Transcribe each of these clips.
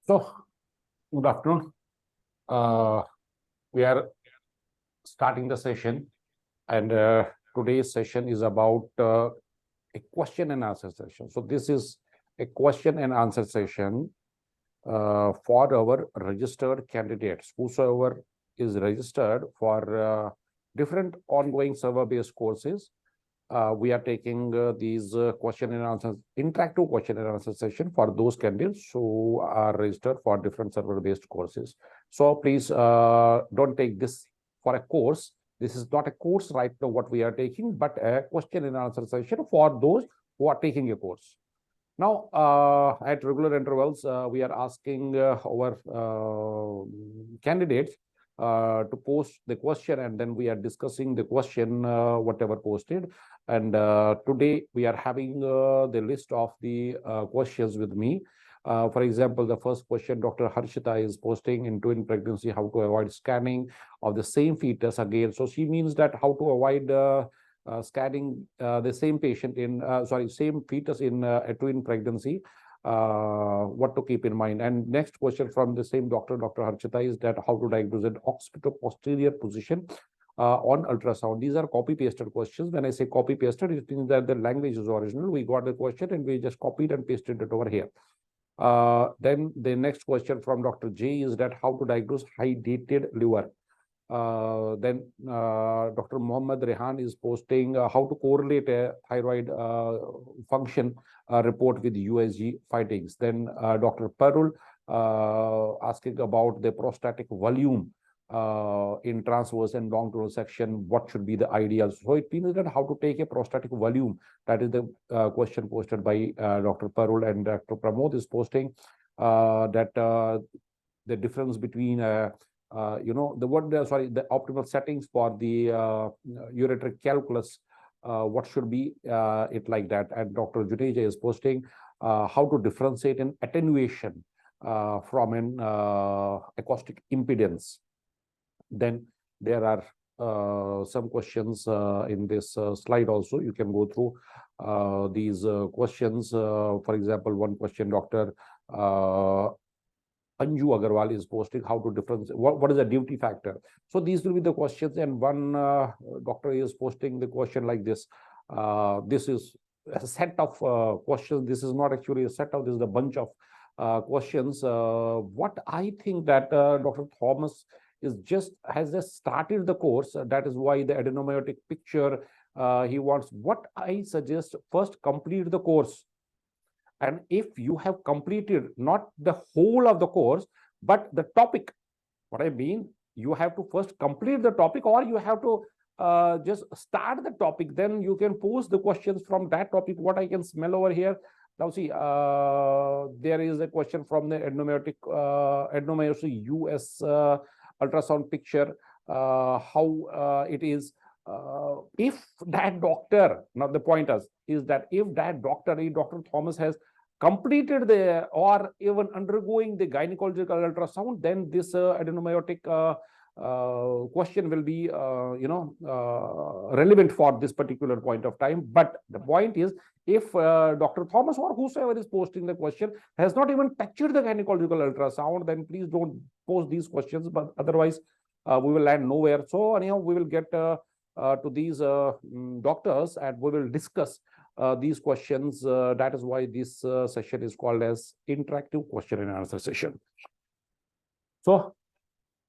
So, good afternoon. We are starting the session, and today's session is about a question and answer session. So, this is a question and answer session for our registered candidates, whosoever is registered for different ongoing server-based courses. We are taking these question and answer, interactive question and answer session for those candidates who are registered for different server-based courses. So please don't take this for a course. This is not a course right now what we are taking, but a question and answer session for those who are taking a course. Now, at regular intervals, we are asking our candidates to post the question, and then we are discussing the question, whatever posted. And today we are having the list of the questions with me. For example, the first question Dr. Harshita is posting: in twin pregnancy, how to avoid scanning of the same fetus again. So she means that how to avoid scanning the same patient in same fetus in a twin pregnancy. What to keep in mind. And next question from the same Dr. Harshita is that how to diagnose an occipital-posterior position on ultrasound. These are copy-pasted questions. When I say copy-pasted, it means that the language is original. We got the question and we just copied and pasted it over here. Then the next question from Dr. J is that how to diagnose hydrated liver. Then Dr. Mohammad Rehan is posting how to correlate a thyroid function report with USG findings. Then Dr. Parul asking about the prostatic volume in transverse and longitudinal section. What should be the ideal? So it means that how to take a prostatic volume. That is the question posted by Dr. Parul, and Dr. Pramod is posting that the difference between the optimal settings for the ureteric calculus, what should be it like that. And Dr. Juneja is posting how to differentiate an attenuation from an acoustic impedance. Then there are some questions in this slide also. You can go through these questions. For example, one question, Dr. Anju Agarwal is posting how to differentiate what is the duty factor. So these will be the questions, and one doctor is posting the question like this. This is a set of questions. This is not actually a set of, this is a bunch of questions. What I think that Dr. Thomas has just started the course. That is why the adenomyotic picture he wants. What I suggest, first complete the course. And if you have completed not the whole of the course, but the topic, what I mean, you have to first complete the topic, or you have to just start the topic. Then you can pose the questions from that topic. What I can smell over here. Now see, there is a question from the adenomyosis US ultrasound picture, how it is. If that doctor, now the point is that if that doctor, Dr. Thomas, has completed the or even undergoing the gynecological ultrasound, then this adenomyotic question will be relevant for this particular point of time. But the point is, if Dr. Thomas or whosoever is posting the question has not even touched the gynecological ultrasound, then please don't post these questions. But otherwise, we will land nowhere. So anyhow, we will get to these doctors and we will discuss these questions. That is why this session is called as interactive question and answer session. So,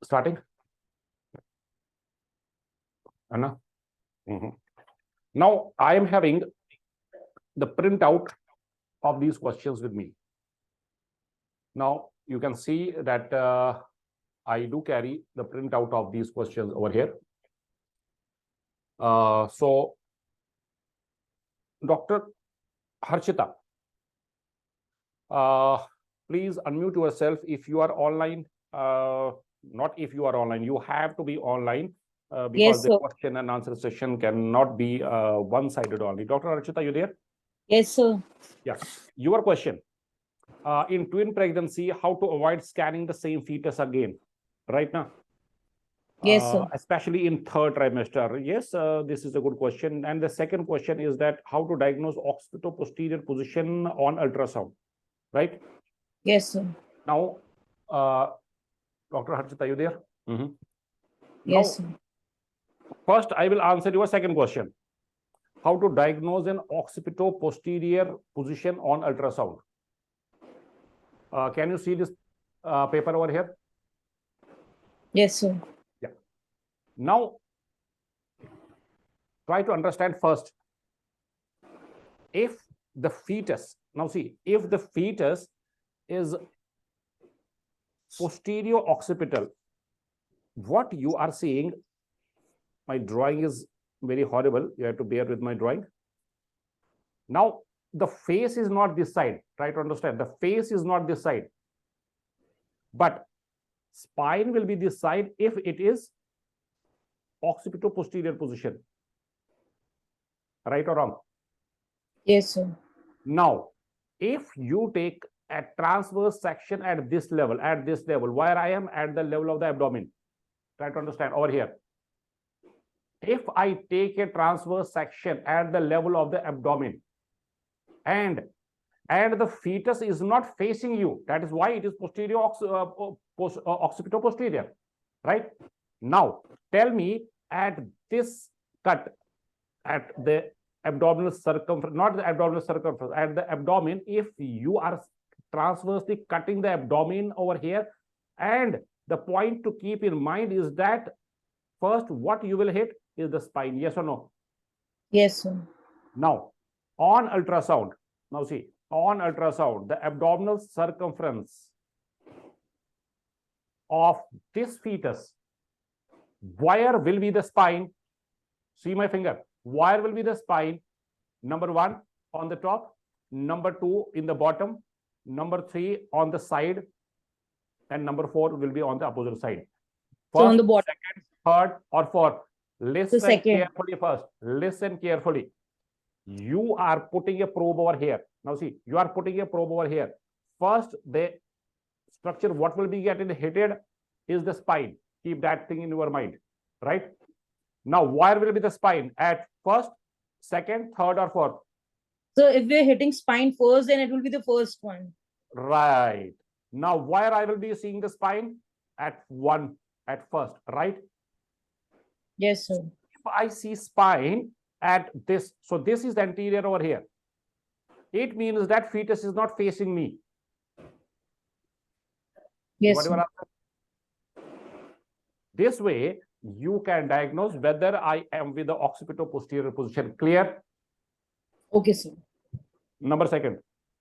starting. Anna. Now, I am having the printout of these questions with me. Now, you can see that I do carry the printout of these questions over here. So, Dr. Harshita, please unmute yourself if you are online. Not if you are online, you have to be online because yes, the question and answer session cannot be one-sided only. Dr. Harshita, you there? Yes, sir. Yeah. Your question. In twin pregnancy, how to avoid scanning the same fetus again, right now? Yes, sir. Especially in third trimester. Yes, this is a good question. And the second question is that how to diagnose occipital-posterior position on ultrasound, right? Yes, sir. Now, Dr. Harshita, are you there? Yes, Now, sir. first, I will answer your second question. How to diagnose an occipito-posterior position on ultrasound? Can you see this paper over here? Yes, sir. Yeah. Now, try to understand first. If the fetus, now see, if the fetus is posterior occipital, what you are seeing, my drawing is very horrible. You have to bear with my drawing. Now, the face is not this side. Try to understand. The face is not this side. But spine will be this side if it is occipito-posterior position. Right or wrong? Yes, sir. Now, if you take a transverse section at this level, where I am at the level of the abdomen, try to understand over here. If I take a transverse section at the level of the abdomen and the fetus is not facing you, that is why it is posterior occipito-posterior, right? Now, tell me at this cut at the abdominal circumference, not the abdominal circumference, at the abdomen, if you are transversely cutting the abdomen over here, and the point to keep in mind is that first what you will hit is the spine. Yes or no? Yes, sir. Now, on ultrasound, now see, on ultrasound, the abdominal circumference of this fetus, where will be the spine? See my finger. Where will be the spine? Number 1 on the top, number 2 in the bottom, number 3 on the side, and number 4 will be on the opposite side. So on First, the bottom. second, third, or fourth. Listen second. carefully first. Listen carefully. You are putting a probe over here. Now see, you are putting a probe over here. First, the structure, what will be getting hit is the spine. Keep that thing in your mind, right? Now, where will be the spine? At first, second, third, or fourth? So if we're hitting spine first, then it will be the first one. Right. Now, where I will be seeing the spine? At first, right? Yes, sir. If I see spine at this, so this is the anterior over here. It means that fetus is not facing me. Yes, sir. This way, you can diagnose whether I am with the occipito-posterior position. Clear? Okay, sir. Number second.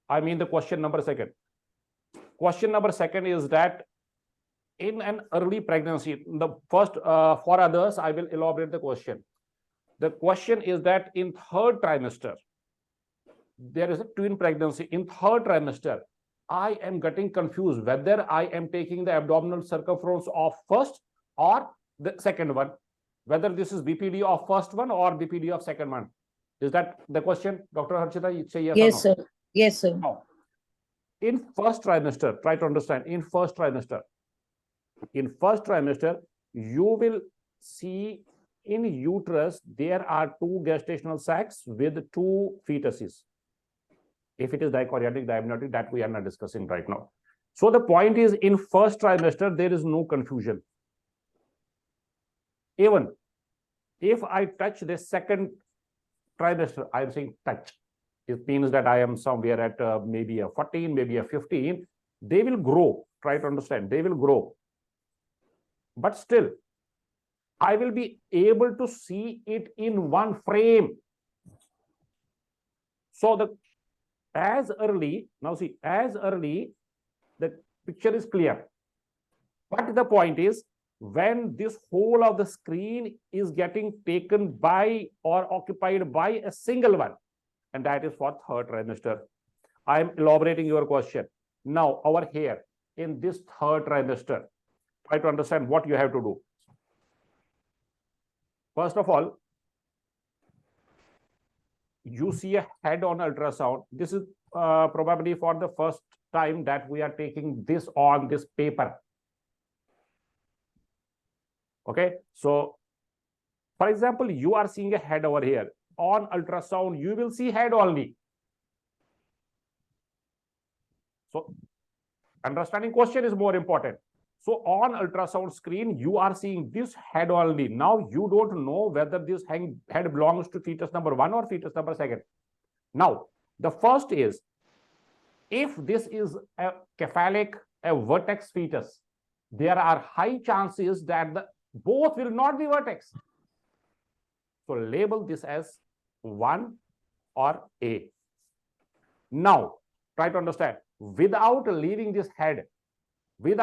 I mean the question number second. Question number second is that in an early pregnancy, the first, for others, I will elaborate the question. The question is that in third trimester, there is a twin pregnancy. In third trimester, I am getting confused whether I am taking the abdominal circumference of first or the second one, whether this is BPD of first one or BPD of second one. Is that the question, Dr. Harshita? You say yes, yes, or no? sir. Yes, sir. No. In first trimester, try to understand, in first trimester, you will see in uterus, there are 2 gestational sacs with 2 fetuses. If it is dichorionic, diamniotic, that we are not discussing right now. So the point is, in first trimester, there is no confusion. Even if I touch the second trimester, I am saying touch. It means that I am somewhere at maybe a 14, maybe a 15. They will grow. Try to understand. They will grow. But still, I will be able to see it in one frame. So as early, the picture is clear. But the point is, when this whole of the screen is getting taken by or occupied by a single one, and that is for third trimester. I am elaborating your question. Now, over here, in this third trimester, try to understand what you have to do. First of all, you see a head on ultrasound. This is probably for the first time that we are taking this on this paper. Okay, so for example, you are seeing a head over here. On ultrasound, you will see head only. So Understanding question is more important. So on ultrasound screen, you are seeing this head only. Now you don't know whether this head belongs to fetus number 1 or fetus number 2. Now, the first is, if this is a cephalic, a vertex fetus, there are high chances that both will not be vertex. So label this as 1 or A. Now, try to understand, without leaving this head, go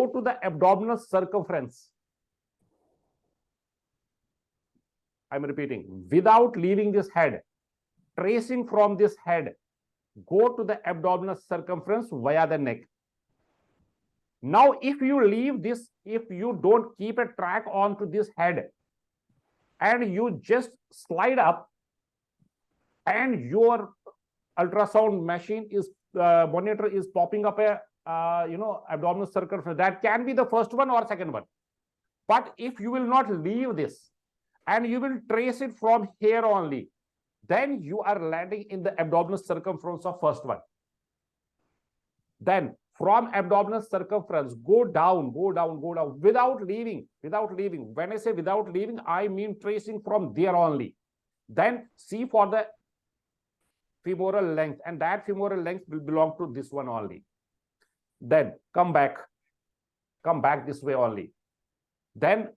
to the abdominal circumference. I'm repeating, without leaving this head, tracing from this head, go to the abdominal circumference via the neck. Now, if you leave this, if you don't keep a track onto this head, and you just slide up, and your ultrasound machine is monitor is popping up a abdominal circumference, that can be the first one or second one. But if you will not leave this and you will trace it from here only, then you are landing in the abdominal circumference of first one. Then from abdominal circumference, go down without leaving. When I say without leaving, I mean tracing from there only. Then see for the femoral length, and that femoral length will belong to this one only. Then come back this way only. Then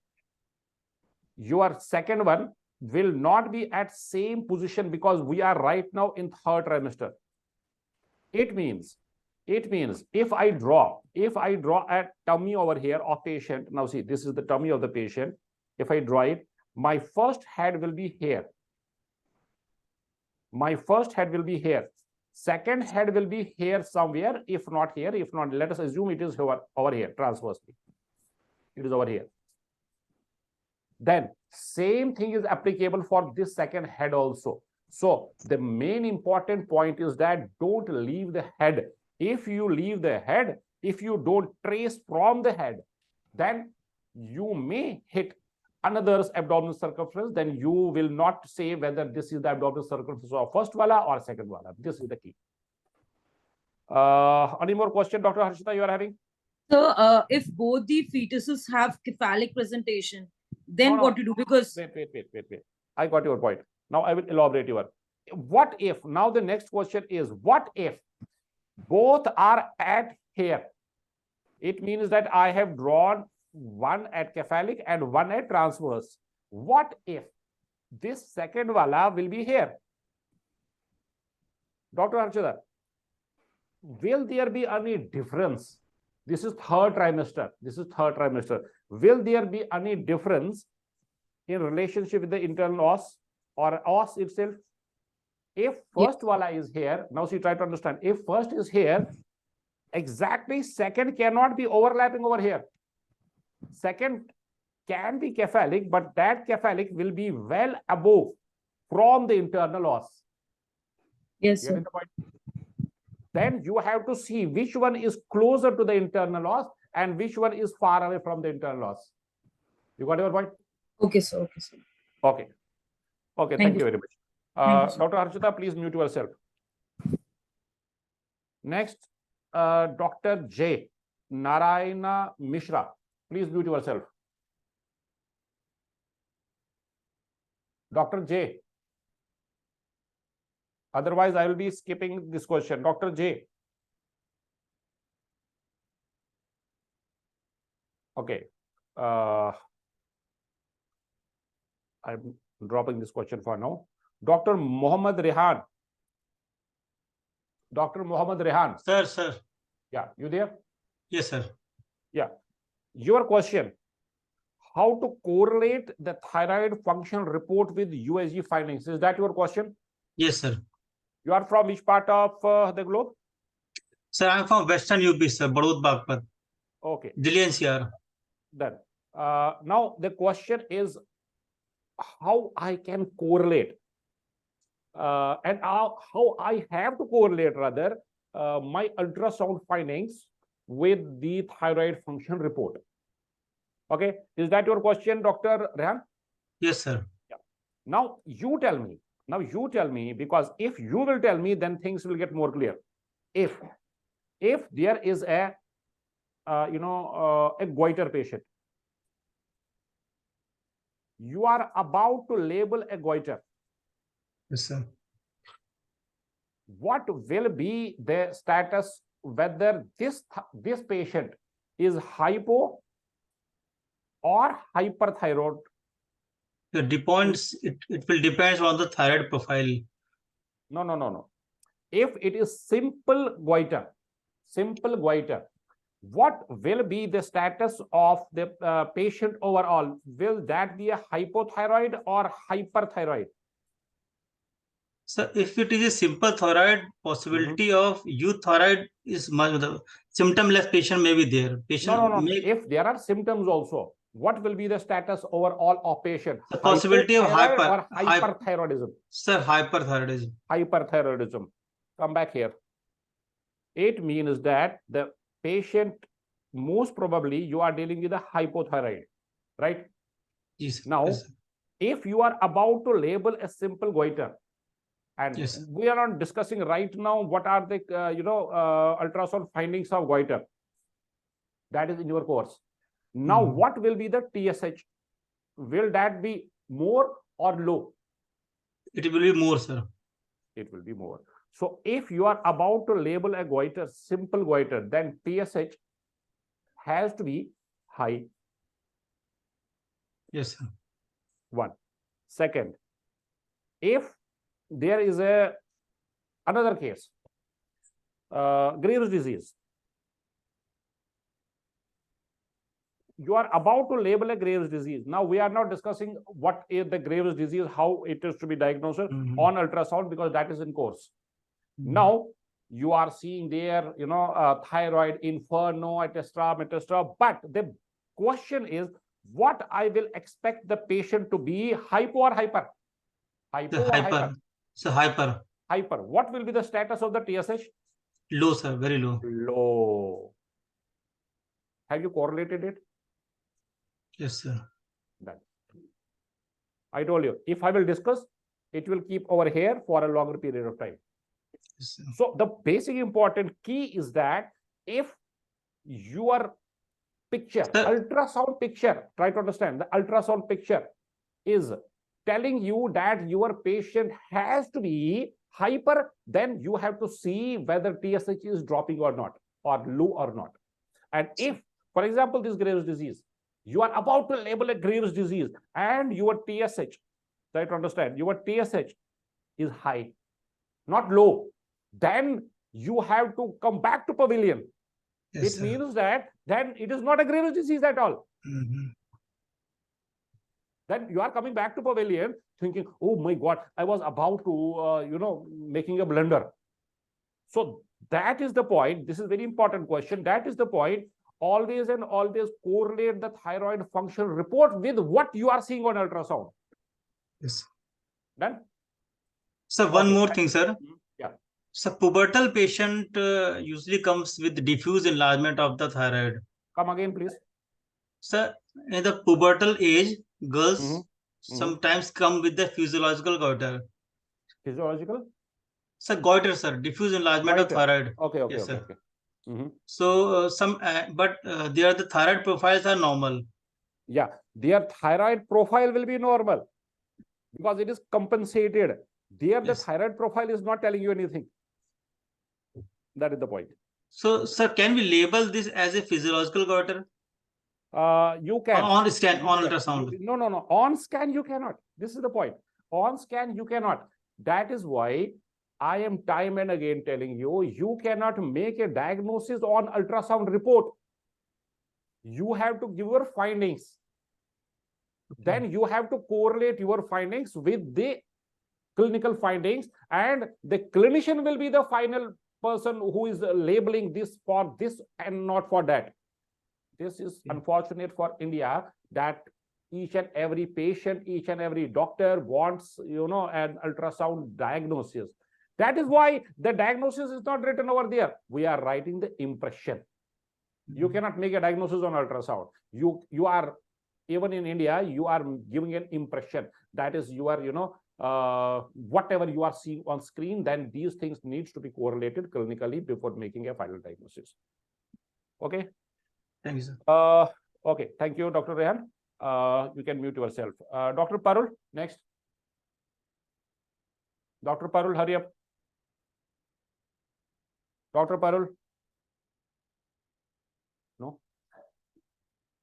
your second one will not be at same position, because we are right now in third trimester. It means if I draw a tummy over here of patient, now see, this is the tummy of the patient. If I draw it, my first head will be here. Second head will be here somewhere, if not here, let us assume it is over here, transversely. It is over here. Then same thing is applicable for this second head also. So the main important point is that don't leave the head. If you leave the head, if you don't trace from the head, then you may hit another's abdominal circumference. Then you will not say whether this is the abdominal circumference of first wala or second wala. This is the key. Any more question, Dr. Harshita, you are having? So, if both the fetuses have cephalic presentation, then what to do? Because wait. I got your point. Now I will elaborate your. What if? Now the next question is, what if both are at here? It means that I have drawn one at cephalic and one at transverse. What if this second wala will be here? Dr. Harshita, will there be any difference? This is third trimester. Will there be any difference in relationship with the internal os or os itself? If first wala is here, now see, try to understand. If first is here, exactly second cannot be overlapping over here. Second can be cephalic, but that cephalic will be well above from the internal os. yes, sir. Then you have to see which one is closer to the internal os and which one is far away from the internal os. You got your point? Okay, sir. Okay. Thank you very much. Dr. Harshita, please mute yourself. Next, Dr. J. Narayana Mishra, please mute yourself. Dr. J. Otherwise, I will be skipping this question. Dr. J. Okay. I'm dropping this question for now. Dr. Mohammad Rehan. Dr. Mohammad Rehan. Sir. Yeah, you there? Yes, sir. Yeah. Your question, how to correlate the thyroid function report with USG findings. Is that your question? Yes, sir. You are from which part of the globe? Sir, I'm from Western UP, sir, Badod Bagpat. Okay. Delhi NCR. Done. Now the question is how I can correlate and how I have to correlate rather my ultrasound findings with the thyroid function report. Okay, is that your question, Dr. Rehan? Yes, sir. Yeah. Now you tell me, because if you will tell me, then things will get more clear. If if there is a a goiter patient, you are about to label a goiter, Yes, sir. what will be the status whether this patient is hypo or hyperthyroid? It depends. It will depend on the thyroid profile. No. If it is simple goiter, what will be the status of the patient overall? Will that be a hypothyroid or hyperthyroid? So if it is a simple thyroid, possibility of euthyroid is much. The symptomless patient may be there. Patient No. may, If there are symptoms also, what will be the status overall of patient? the possibility of Hypothyroid or hyperthyroidism? Sir, hyperthyroidism. Hyperthyroidism. Come back here. It means that the patient, most probably you are dealing with a hypothyroid, right? Yes, Now, yes, sir. if you are about to label a simple goiter, and Yes, sir. we are not discussing right now what are the ultrasound findings of goiter, that is in your course. Now, what will be the TSH? Will that be more or low? It will be more, sir. It will be more. So if you are about to label a goiter, simple goiter, then TSH has to be high. Yes, sir. One. Second, if there is another case, Graves' disease, you are about to label a Graves' disease. Now, we are not discussing what is the Graves' disease, how it is to be diagnosed on ultrasound, because that is in course. Now, you are seeing there, thyroid, inferno, etc. But the question is, what I will expect the patient to be, hypo or hyper? Hypo or hyper? So hyper. Hyper. What will be the status of the TSH? Low, sir. Very low. Low. Have you correlated it? Yes, sir. Done. I told you, if I will discuss, it will keep over here for a longer period of time. Yes, sir. So the basic important key is that if your picture, ultrasound picture, try to understand, the ultrasound picture is telling you that your patient has to be hyper, then you have to see whether TSH is dropping or not, or low or not. And if, for example, this Graves' disease, you are about to label a Graves' disease and your TSH, try to understand, your TSH is high, not low, then you have to come back to pavilion. Yes, it means that then it is not a Graves' disease at all. Then you are coming back to pavilion thinking, oh my God, I was about to, making a blunder. So that is the point. This is a very important question. That is the point. Always and always correlate the thyroid function report with what you are seeing on ultrasound. Yes. Done? So one more thing, sir. Yeah. So pubertal patient usually comes with diffuse enlargement of the thyroid. Come again, please. Sir, in the pubertal age, girls sometimes come with the physiological goiter. Physiological? Sir, goiter, sir, diffuse enlargement of thyroid. Okay. Yes, sir. So their the thyroid profiles are normal. Yeah, their thyroid profile will be normal because it is compensated. There, the thyroid profile is not telling you anything. That is the point. So, sir, can we label this as a physiological goiter? You can. On scan, on ultrasound. No. On scan, you cannot. This is the point. On scan, you cannot. That is why I am time and again telling you, you cannot make a diagnosis on ultrasound report. You have to give your findings. Then you have to correlate your findings with the clinical findings, and the clinician will be the final person who is labeling this for this and not for that. This is unfortunate for India that each and every patient, each and every doctor wants, an ultrasound diagnosis. That is why the diagnosis is not written over there. We are writing the impression. You cannot make a diagnosis on ultrasound. You are, even in India, you are giving an impression. That is, you are, whatever you are seeing on screen, then these things needs to be correlated clinically before making a final diagnosis. Okay. Thank you, sir. Okay. Thank you, Dr. Rehan. You can mute yourself. Dr. Parul, next. Dr. Parul, hurry up. Dr. Parul. No.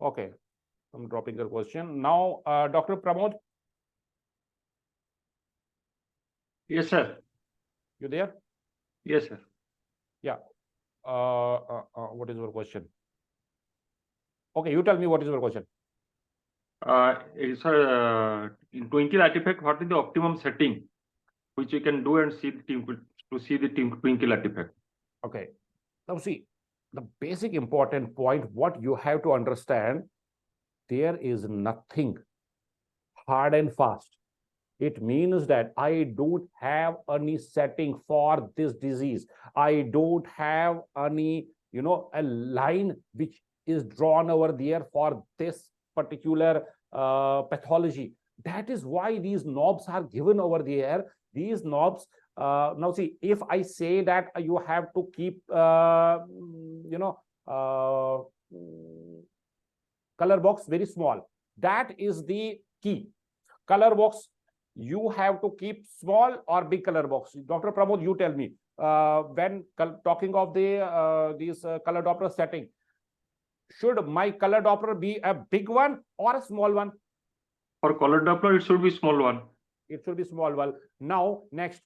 Okay. I'm dropping your question. Now, Dr. Pramod. Yes, sir. You there? Yes, sir. Yeah. What is your question? Okay, you tell me what is your question. Sir, in twinkle artifact, what is the optimum setting which you can do and see the twinkle artifact? Okay. Now see, the basic important point, what you have to understand, there is nothing hard and fast. It means that I don't have any setting for this disease. I don't have any, a line which is drawn over there for this particular pathology. That is why these knobs are given over there. These knobs, now see, if I say that you have to keep, color box very small, that is the key. Color box, you have to keep small or big color box. Dr. Pramod, you tell me, when talking of the this color Doppler setting, should my color Doppler be a big one or a small one? For color Doppler, it should be small one. It should be small one. Now, next,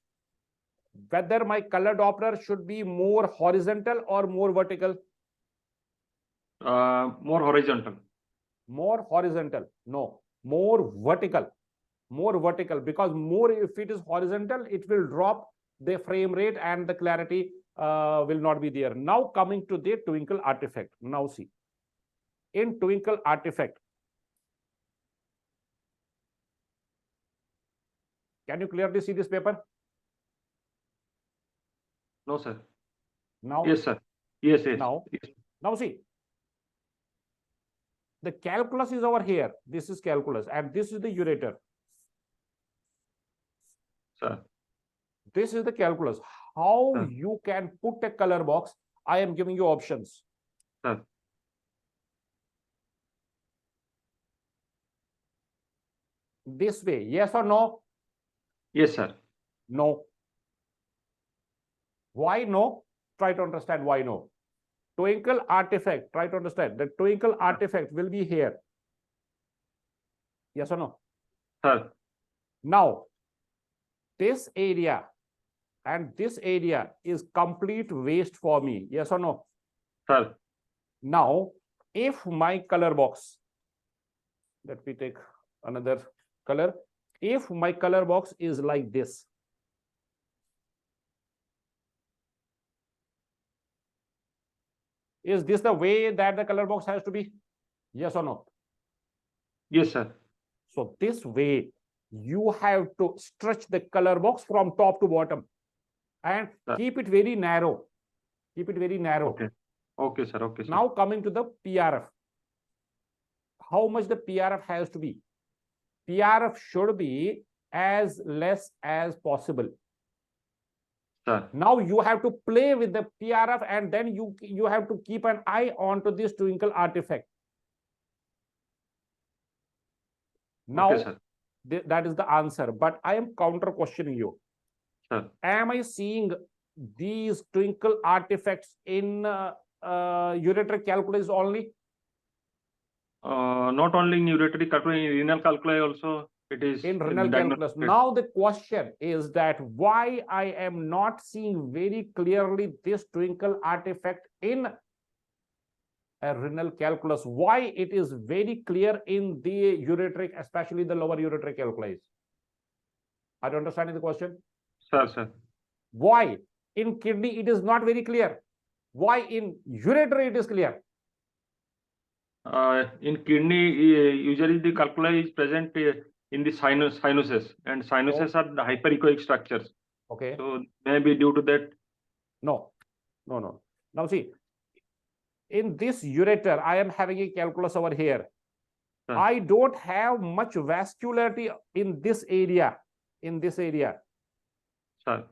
whether my color Doppler should be more horizontal or more vertical? More horizontal. More horizontal. No, more vertical. More vertical, because more, if it is horizontal, it will drop the frame rate and the clarity will not be there. Now coming to the twinkle artifact. Now see, in twinkle artifact, can you clearly see this paper? No, sir. Now, yes, sir. Yes, yes. Now see, the calculus is over here. This is calculus, and this is the ureter. Sir. This is the calculus. How you can put a color box? I am giving you options. Sir. This way, yes or no? Yes, sir. No. Why no? Try to understand why no. Twinkle artifact, try to understand. The twinkle artifact will be here. Yes or no? Sir. Now, this area and this area is complete waste for me. Yes or no? Sir. Now, if my color box, let me take another color. If my color box is like this, is this the way that the color box has to be? Yes or no? Yes, sir. So this way, you have to stretch the color box from top to bottom and keep it very narrow. Keep it very narrow. Okay. Okay, sir. Okay, sir. Now coming to the PRF. How much the PRF has to be? PRF should be as less as possible. Sir. Now you have to play with the PRF, and then you have to keep an eye onto this twinkle artifact. Now, okay, sir. That is the answer, but I am counter questioning you. Sir. Am I seeing these twinkle artifacts in ureteric calculus only? Not only in ureteric calculus, in renal calculus also it is in renal calculus. Now the question is that why I am not seeing very clearly this twinkle artifact in a renal calculus? Why it is very clear in the ureteric, especially the lower ureteric calculus? Are you understanding the question? Sir. Why in kidney it is not very clear? Why in ureter it is clear? In kidney, usually the calculi is present in the sinuses, and sinuses are the hyperechoic structures. Okay. So maybe due to that. No. Now see, in this ureter, I am having a calculus over here. I don't have much vascularity in this area. in this area. Sir.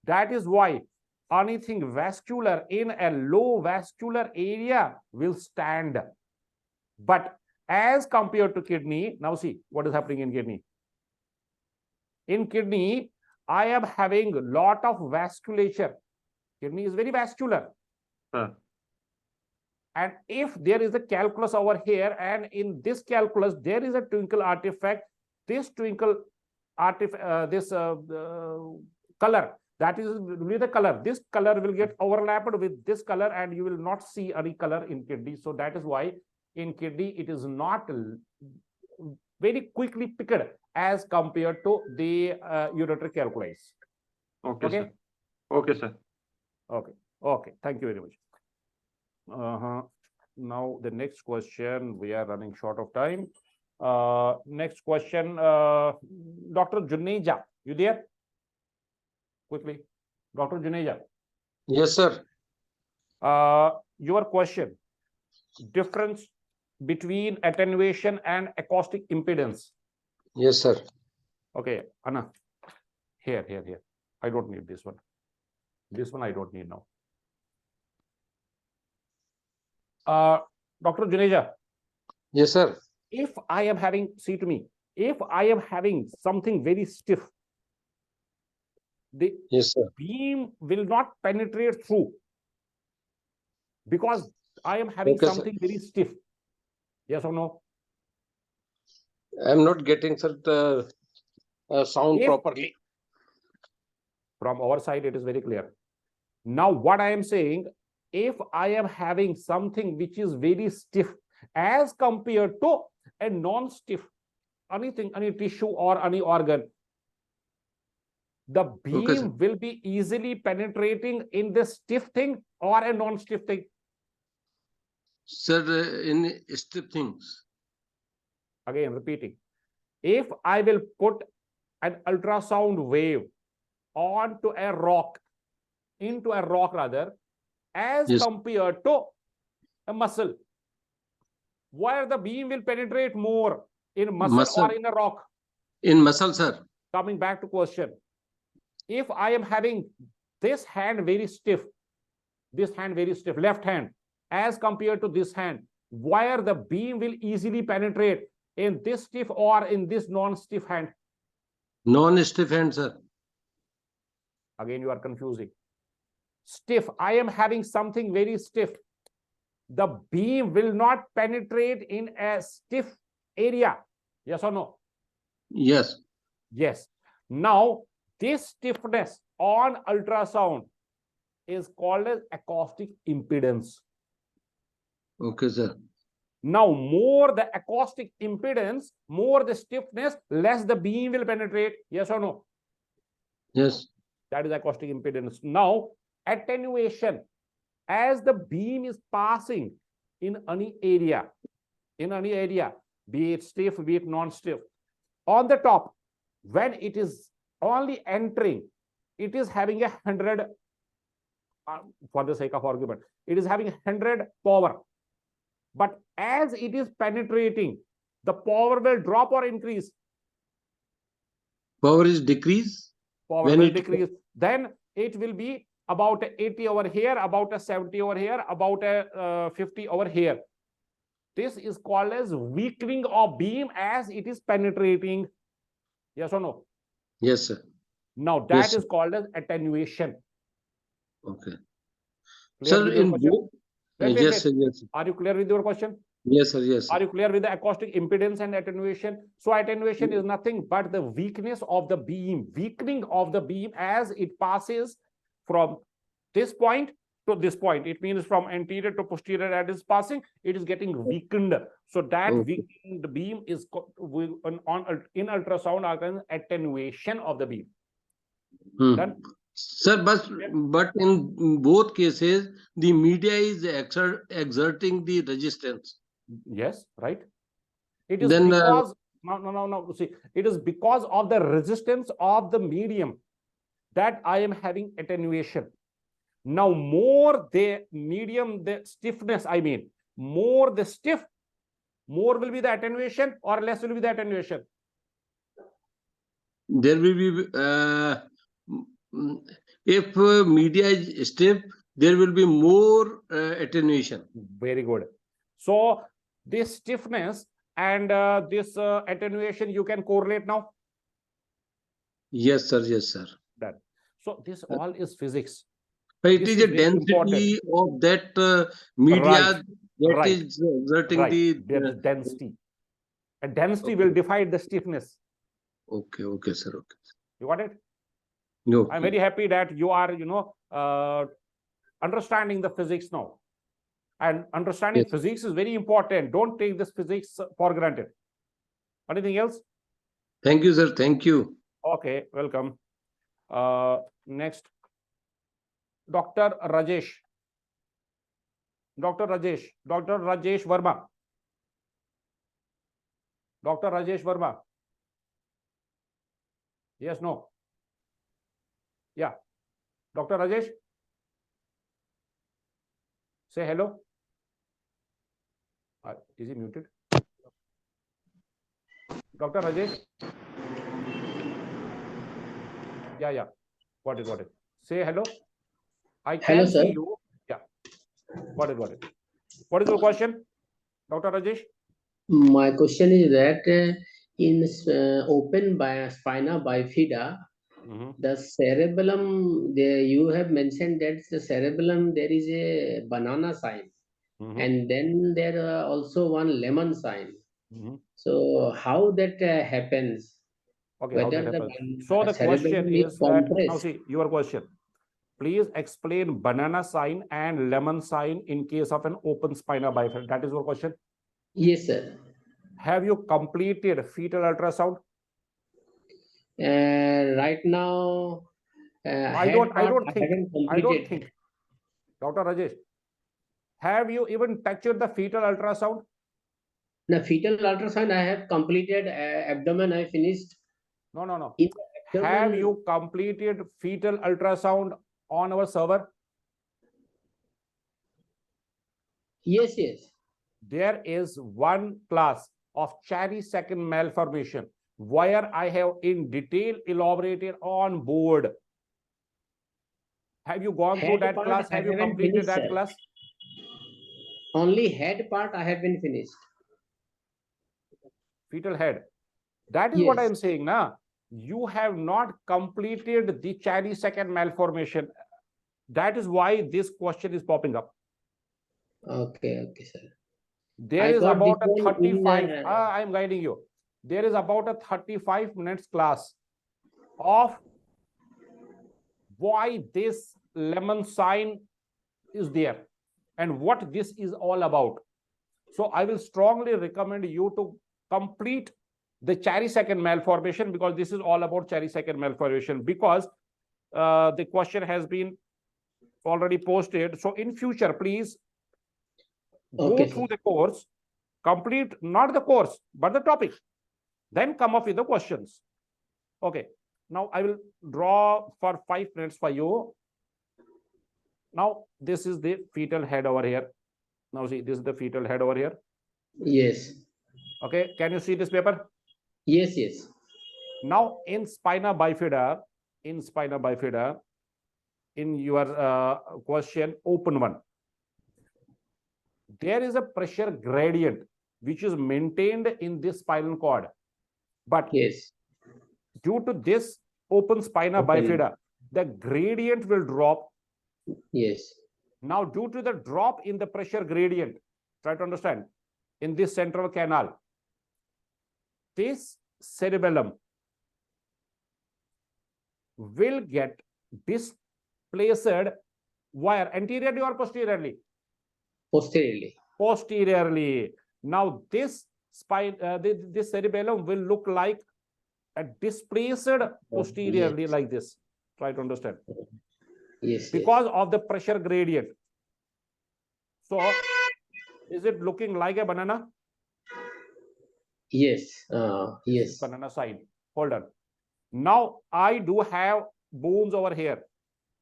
That is why anything vascular in a low vascular area will stand. But as compared to kidney, now see what is happening in kidney. In kidney, I am having a lot of vasculature. Kidney is very vascular. Sir. And if there is a calculus over here, and in this calculus, there is a twinkle artifact, this twinkle artifact, color, that is with the color, this color will get overlapped with this color, and you will not see any color in kidney. So that is why in kidney, it is not very quickly picked as compared to the ureteric calculus. Okay, Okay. sir. Okay, sir. Okay. Okay. Thank you very much. Now the next question, we are running short of time. Next question, Dr. Juneja, you there? Quickly, Dr. Juneja. Yes, sir. Your question, difference between attenuation and acoustic impedance. Yes, sir. Okay, Anna, here. I don't need this one. This one I don't need now. Dr. Juneja. Yes, sir. If I am having, see to me, if I am having something very stiff, the Yes, sir. beam will not penetrate through because I am having Okay, sir. something very stiff. Yes or no? I'm not getting, sir, the sound If- properly. From our side, it is very clear. Now, what I am saying, if I am having something which is very stiff as compared to a non-stiff, anything, any tissue or any organ, the beam Okay, sir. will be easily penetrating in the stiff thing or a non-stiff thing. Sir, in stiff things. Again, repeating. If I will put an ultrasound wave onto a rock, into a rock rather, as Yes. compared to a muscle, where the beam will penetrate more, in muscle Muscle. or in a rock. In muscle, sir. Coming back to question, if I am having this hand very stiff, left hand, as compared to this hand, where the beam will easily penetrate, in this stiff or in this non-stiff hand. Non-stiff hand, sir. Again, you are confusing. Stiff, I am having something very stiff. The beam will not penetrate in a stiff area. Yes or no? Yes. Yes. Now, this stiffness on ultrasound is called as acoustic impedance. Okay, sir. Now, more the acoustic impedance, more the stiffness, less the beam will penetrate. Yes or no? Yes. That is acoustic impedance. Now, attenuation, as the beam is passing in any area, be it stiff, be it non-stiff, on the top, when it is only entering, it is having 100, for the sake of argument, it is having 100 power. But as it is penetrating, the power will drop or increase. Power is decrease. Power When will it- decrease. Then it will be about 80 over here, about a 70 over here, about a 50 over here. This is called as weakening of beam as it is penetrating. Yes or no? Yes, sir. Now that Yes, is sir. called as attenuation. Okay. Clear Sir, with your in question? both. Wait, Yes, sir. Yes, sir. Are you clear with your question? Yes, sir. Yes, sir. Are you clear with the acoustic impedance and attenuation? So attenuation is nothing but the weakness of the beam, weakening of the beam as it passes from this point to this point. It means from anterior to posterior as it is passing, it is getting weakened. So that Okay. weakened beam is in ultrasound are called attenuation of the beam. Hmm. Done? Sir, but in both cases, the media is exerting the resistance. Yes, right. It is Then, because no. See, it is because of the resistance of the medium that I am having attenuation. Now, more the medium, the stiffness, I mean, more the stiff, more will be the attenuation or less will be the attenuation. there will be if media is stiff, there will be more attenuation. Very good. So this stiffness and this attenuation you can correlate now. Yes, sir. Yes, sir. That. So this all is physics. It This is is a very density of that media Right, that right, is exerting Right. There is the. density. And density Okay. will define the stiffness. Okay, okay, sir. Okay. You got it? No. I'm very happy that you are, understanding the physics now. And understanding Yes. physics is very important. Don't take this physics for granted. Anything else? Thank you, sir. Thank you. Okay, welcome. Next, Dr. Rajesh. Dr. Rajesh Verma. Dr. Rajesh Verma. Yes, no. Yeah. Dr. Rajesh. Say hello. Is he muted? Dr. Rajesh? Yeah. Got it. Say hello. I can Hello, see sir. you. Yeah. Got it. What is your question, Dr. Rajesh? My question is that in open spina bifida, the cerebellum, you have mentioned that the cerebellum there is a banana sign, and then there are also one lemon sign. So how that happens? Okay, how that Whether happens. So the question cerebellum is that, now compressed. see, your question. Please explain banana sign and lemon sign in case of an open spina bifida. That is your question. Yes, sir. Have you completed fetal ultrasound? Right now, I don't think. Dr. Rajesh, have you even touched the fetal ultrasound? The fetal ultrasound I have completed. Abdomen I finished. No. In the Have abdomen, you completed fetal ultrasound on our server? yes. There is one class of cherry second malformation where I have in detail elaborated on board. Have you gone through that class? Have you completed that class? Only head part I have been finished. Fetal head. That is what I'm saying now. You have not completed the cherry second malformation. That is why this question is popping up. Okay, sir. There is about a 35. I'm guiding you. There is about a 35 minutes class of why this lemon sign is there and what this is all about. So I will strongly recommend you to complete the cherry second malformation, because this is all about cherry second malformation, because the question has been already posted. So in future, please go through the course, complete not the course, but the topic, then come up with the questions. Okay. Now I will draw for 5 minutes for you. Now this is the fetal head over here. Now see, this is the fetal head over here. Yes. Okay. Can you see this paper? Yes. Now in spina bifida, in your question, open one, there is a pressure gradient which is maintained in this spinal cord. But due to this open spina bifida, the gradient will drop. Yes. Now, due to the drop in the pressure gradient, try to understand, in this central canal, this cerebellum will get displaced where? Anteriorly or posteriorly? Posteriorly. Now, this spine, this cerebellum will look like a displaced posteriorly, like this. Try to understand. Because of the pressure gradient. So, is it looking like a banana? Yes. Banana side. Hold on. Now, I do have bones over here.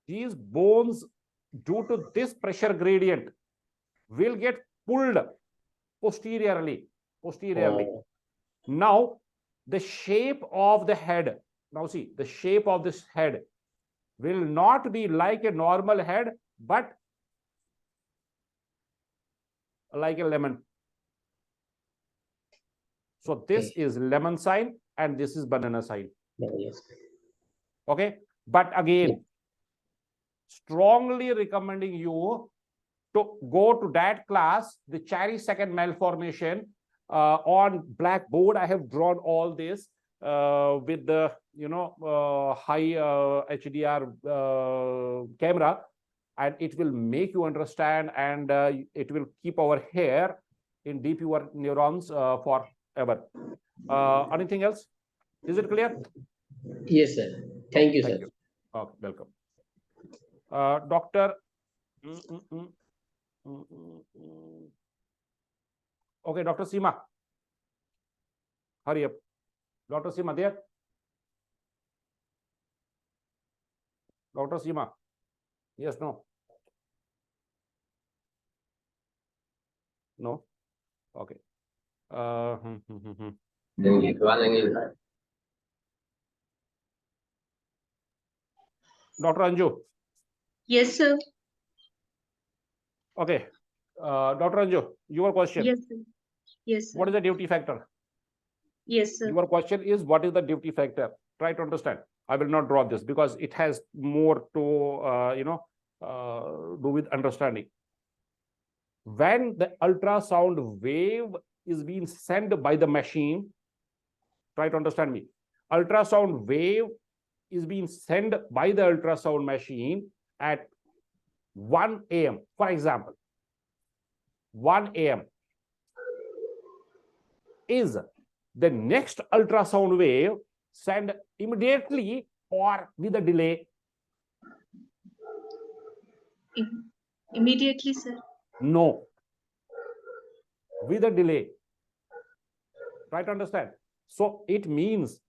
These bones, due to this pressure gradient, will get pulled posteriorly. Now, the shape of the head Now see, the shape of this head will not be like a normal head, but like a lemon. So this is lemon sign and this is banana sign. Yes. Okay. But again, strongly recommending you to go to that class, the cherry second malformation. On blackboard, I have drawn all this with the high HDR camera, and it will make you understand, and it will keep our hair in deep your neurons forever. Anything else? Is it clear? Yes, sir. Thank you, sir. Thank you. Okay, welcome. Doctor. Okay, Dr. Seema. Hurry up. Dr. Seema, there? Dr. Seema. Yes, no? No? Okay. Dr. Anju. Yes, sir. Okay. Dr. Anju, your question. Yes, sir. Yes, sir. What is the duty factor? Yes, sir. Your question is, what is the duty factor? Try to understand. I will not draw this because it has more to, do with understanding. When the ultrasound wave is being sent by the machine, try to understand me. Ultrasound wave is being sent by the ultrasound machine at 1 a.m. For example, 1 a.m. is the next ultrasound wave sent immediately or with a delay? Immediately, sir. No. With a delay. Try to understand. So it means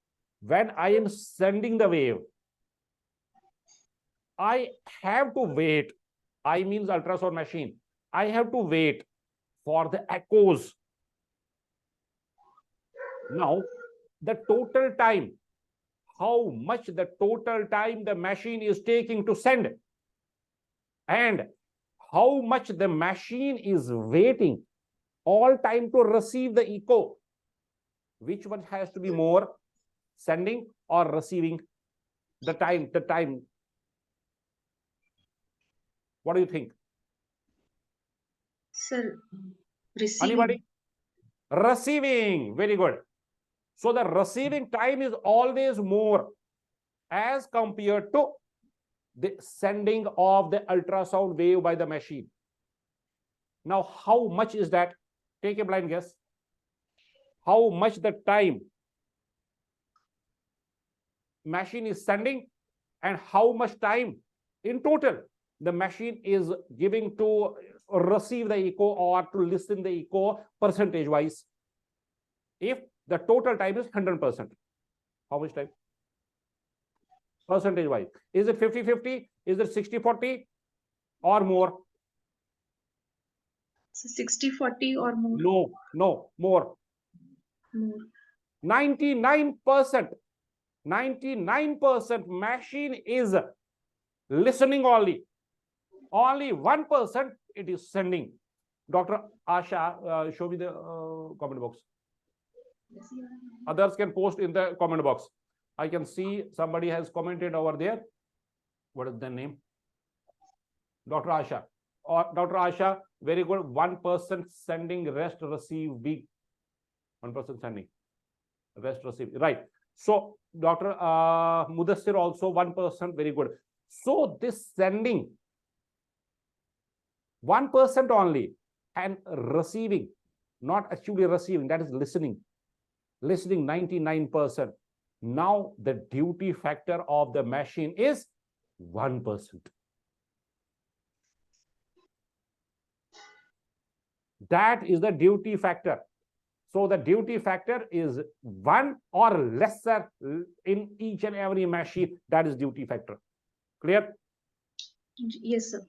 when I am sending the wave, I have to wait. I means ultrasound machine. I have to wait for the echoes. Now, the total time, how much the total time the machine is taking to send, and how much the machine is waiting all time to receive the echo. Which one has to be more, sending or receiving? The time. What do you think? Sir, receiving. Anybody? Receiving. Very good. So the receiving time is always more as compared to the sending of the ultrasound wave by the machine. Now, how much is that? Take a blind guess. How much the time machine is sending and how much time in total the machine is giving to receive the echo or to listen the echo percentage wise? If the total time is 100%, how much time? Percentage wise. Is it 50-50? Is it 60-40 or more? So 60-40 or more? No, more. More. 99%. 99% machine is listening only. Only 1% it is sending. Dr. Asha, show me the comment box. Others can post in the comment box. I can see somebody has commented over there. What is the name? Dr. Asha. Or Dr. Asha, very good. 1% sending, rest receive, big. 1% sending, rest receive. Right. So Dr. Mudassir also 1%, very good. So this sending 1% only and receiving, not actually receiving, that is listening. Listening 99%. Now the duty factor of the machine is 1%. That is the duty factor. So the duty factor is 1 or lesser in each and every machine. That is duty factor. Clear? Yes, sir.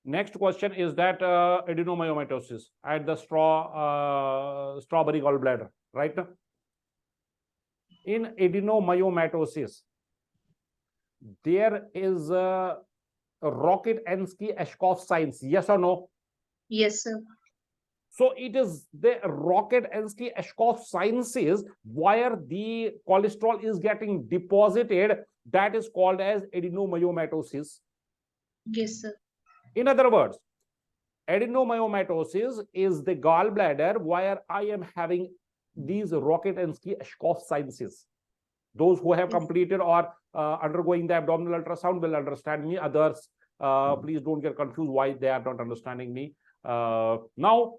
Next question is that adenomyomatosis at the strawberry gallbladder, right? In adenomyomatosis, there is a Rocket-Enske-Ashkoff signs, yes or no? Yes, sir. So it is the Rocket-Enske-Ashkoff signs where the cholesterol is getting deposited, that is called as adenomyomatosis. Yes, sir. In other words, adenomyomatosis is the gallbladder where I am having these Rocket-Enske-Ashkoff signs. Those who have Yes. completed or undergoing the abdominal ultrasound will understand me. Others, please don't get confused why they are not understanding me. Now,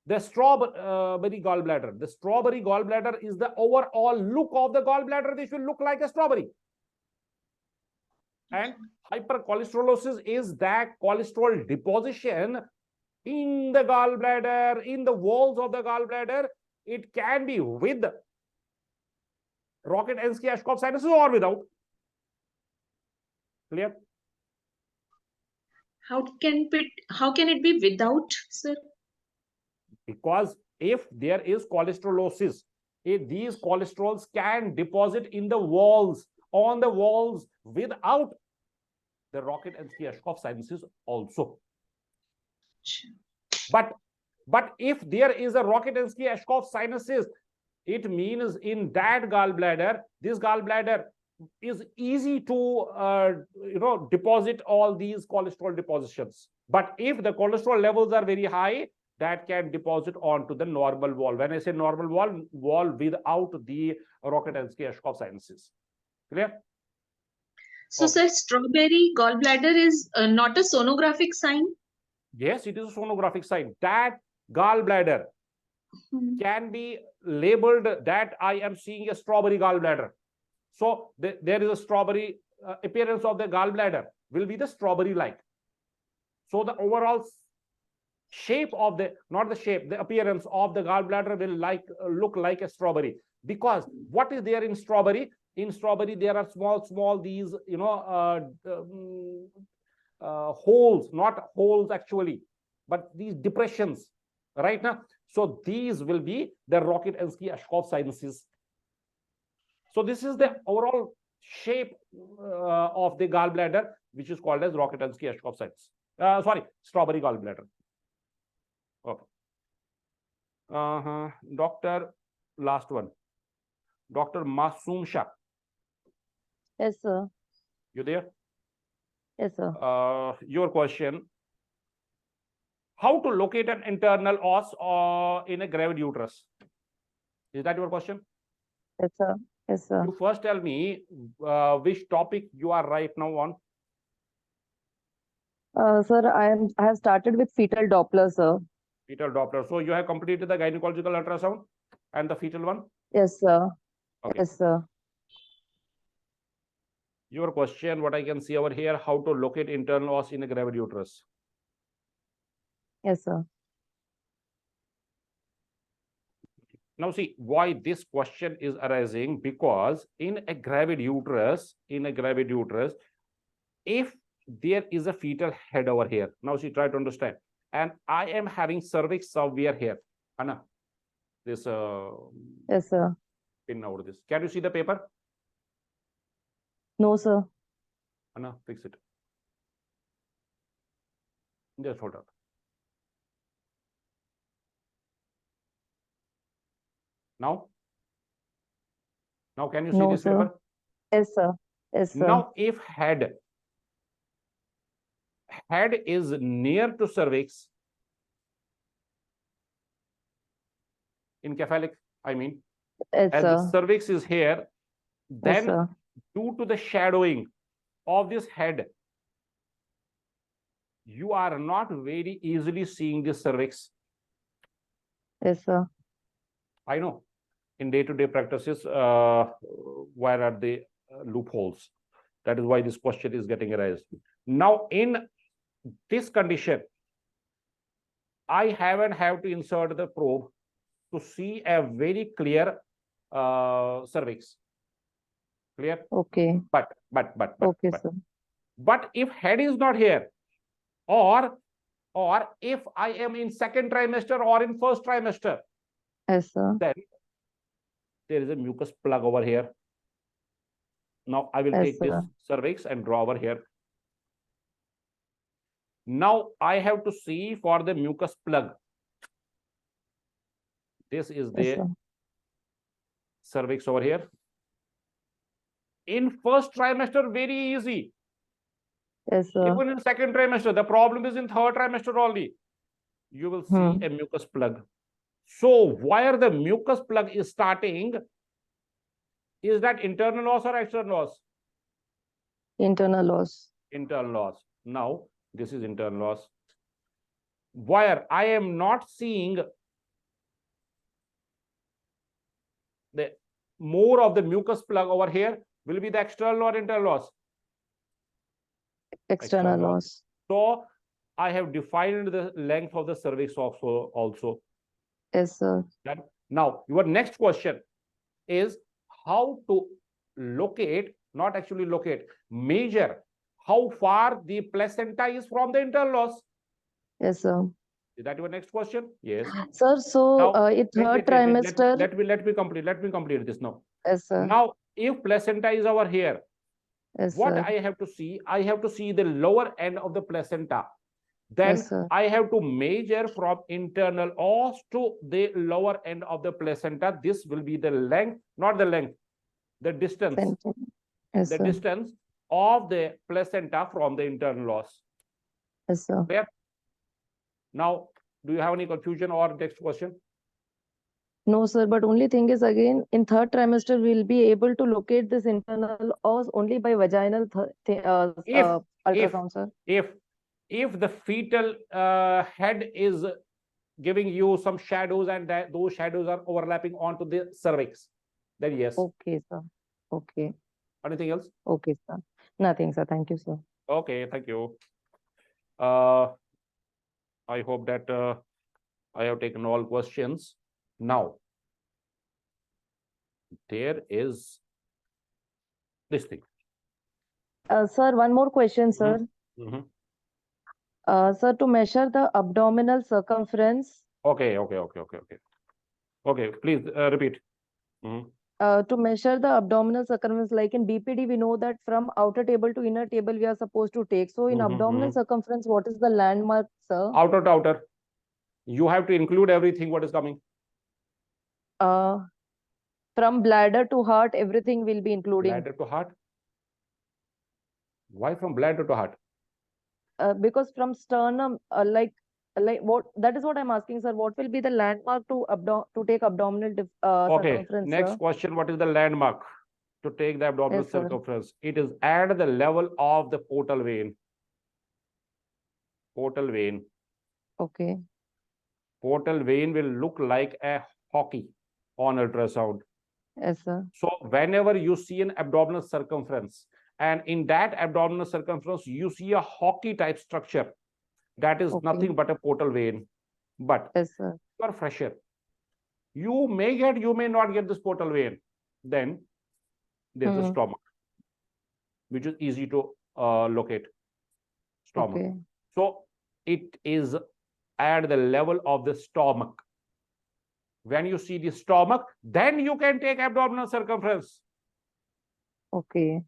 the strawberry gallbladder. The strawberry gallbladder is the overall look of the gallbladder. This will look like a strawberry. And hypercholesterosis is that cholesterol deposition in the gallbladder, in the walls of the gallbladder. It can be with Rocket-Enske-Ashkoff sinuses or without. Clear? How can it be without, sir? Because if there is cholesterolosis, if these cholesterols can deposit in the walls, on the walls without the Rocket-Enske-Ashkoff sinuses also. But if there is a Rocket-Enske-Ashkoff sinuses, it means in that gallbladder, this gallbladder is easy to deposit all these cholesterol depositions. But if the cholesterol levels are very high, that can deposit onto the normal wall. When I say normal wall without the Rocket-Enske-Ashkoff sinuses. Clear? So, Okay. sir, strawberry gallbladder is not a sonographic sign? Yes, it is a sonographic sign. That gallbladder can be labeled that I am seeing a strawberry gallbladder. So there is a strawberry appearance of the gallbladder will be the strawberry-like. So the overall shape of the, not the shape, the appearance of the gallbladder will look like a strawberry. Because what is there in strawberry? In strawberry, there are small these, holes, not holes actually, but these depressions, right now. So these will be the Rocket-Enske-Ashkoff sinuses. So this is the overall shape of the gallbladder, which is called as Rocket-Enske-Ashkoff sinus. Strawberry gallbladder. Okay. Doctor, last one. Dr. Masoom Shah. Yes, sir. You there? Yes, sir. Your question. How to locate an internal os in a gravid uterus? Is that your question? Yes, sir. Yes, sir. You first tell me which topic you are right now on. Sir, I have started with fetal Doppler, sir. Fetal Doppler. So you have completed the gynecological ultrasound and the fetal one? Yes, sir. Okay. Yes, sir. Your question, what I can see over here, how to locate internal os in a gravid uterus. Yes, sir. Now see why this question is arising, because in a gravid uterus, if there is a fetal head over here, now see, try to understand, and I am having cervix somewhere here, Anna, this Yes, sir. pin over this. Can you see the paper? No, sir. Anna, fix it. Just hold up. Now can you see No, this sir. paper? Yes, sir. Yes, sir. Now if head is near to cervix, in cephalic, I mean, Yes, as the sir. cervix is here, Yes, then sir. due to the shadowing of this head, you are not very easily seeing this cervix. Yes, sir. I know in day-to-day practices, where are the loopholes? That is why this question is getting raised. Now, in this condition, I have to insert the probe to see a very clear cervix. Clear? Okay. Okay, sir. But if head is not here, or if I am in second trimester or in first trimester, Yes, sir. then there is a mucus plug over here. Now I will Yes, take this sir. cervix and draw over here. Now I have to see for the mucus plug. This is Yes, the sir. cervix over here. In first trimester, very easy. Yes, sir. Even in second trimester, the problem is in third trimester only. You will see a mucus plug. So where the mucus plug is starting, is that internal loss or external loss? Internal loss. Internal loss. Now this is internal loss. Where I am not seeing the more of the mucus plug over here, will be the external or internal loss? External loss. So I have defined the length of the cervix also. Yes, sir. Done. Now your next question is how to locate, not actually locate, measure how far the placenta is from the internal loss. Yes, sir. Is that your next question? Yes. Sir, so Now, in wait, third wait, wait, trimester. let me complete this now. Yes, sir. Now, if placenta is over here, Yes, what sir. I have to see? I have to see the lower end of the placenta. Then Yes, sir. I have to measure from internal os to the lower end of the placenta. This will be the length, not the length, the distance. Yes, The sir. distance of the placenta from the internal os. Yes, sir. Clear? Now, do you have any confusion or next question? No, sir, but only thing is again in third trimester we'll be able to locate this internal os only by vaginal ultrasound, sir. If the fetal head is giving you some shadows and those shadows are overlapping onto the cervix, then yes. Okay, sir. Okay. Anything else? Okay, sir. Nothing, sir. Thank you, sir. Okay, thank you. I hope that I have taken all questions. Now, there is this thing. Sir, one more question, sir. Sir, to measure the abdominal circumference. Okay, please repeat. To measure the abdominal circumference, like in BPD, we know that from outer table to inner table we are supposed to take. So in abdominal circumference, what is the landmark, sir? Outer to outer. You have to include everything what is coming. From bladder to heart, everything will be including. Bladder to heart? Why from bladder to heart? Because from sternum, like what, that is what I'm asking, sir. What will be the landmark to take abdominal Okay, circumference, next sir? question. What is the landmark to take the abdominal Yes, sir. circumference? It is at the level of the portal vein. Portal vein. Okay. Portal vein will look like a hockey on ultrasound. Yes, sir. So whenever you see an abdominal circumference, and in that abdominal circumference, you see a hockey type structure, that is nothing but a portal vein. But yes, sir. You are fresher. You may get, you may not get this portal vein. Then there's the stomach, which is easy to locate. Stomach. Okay. So it is at the level of the stomach. When you see the stomach, then you can take abdominal circumference. Okay.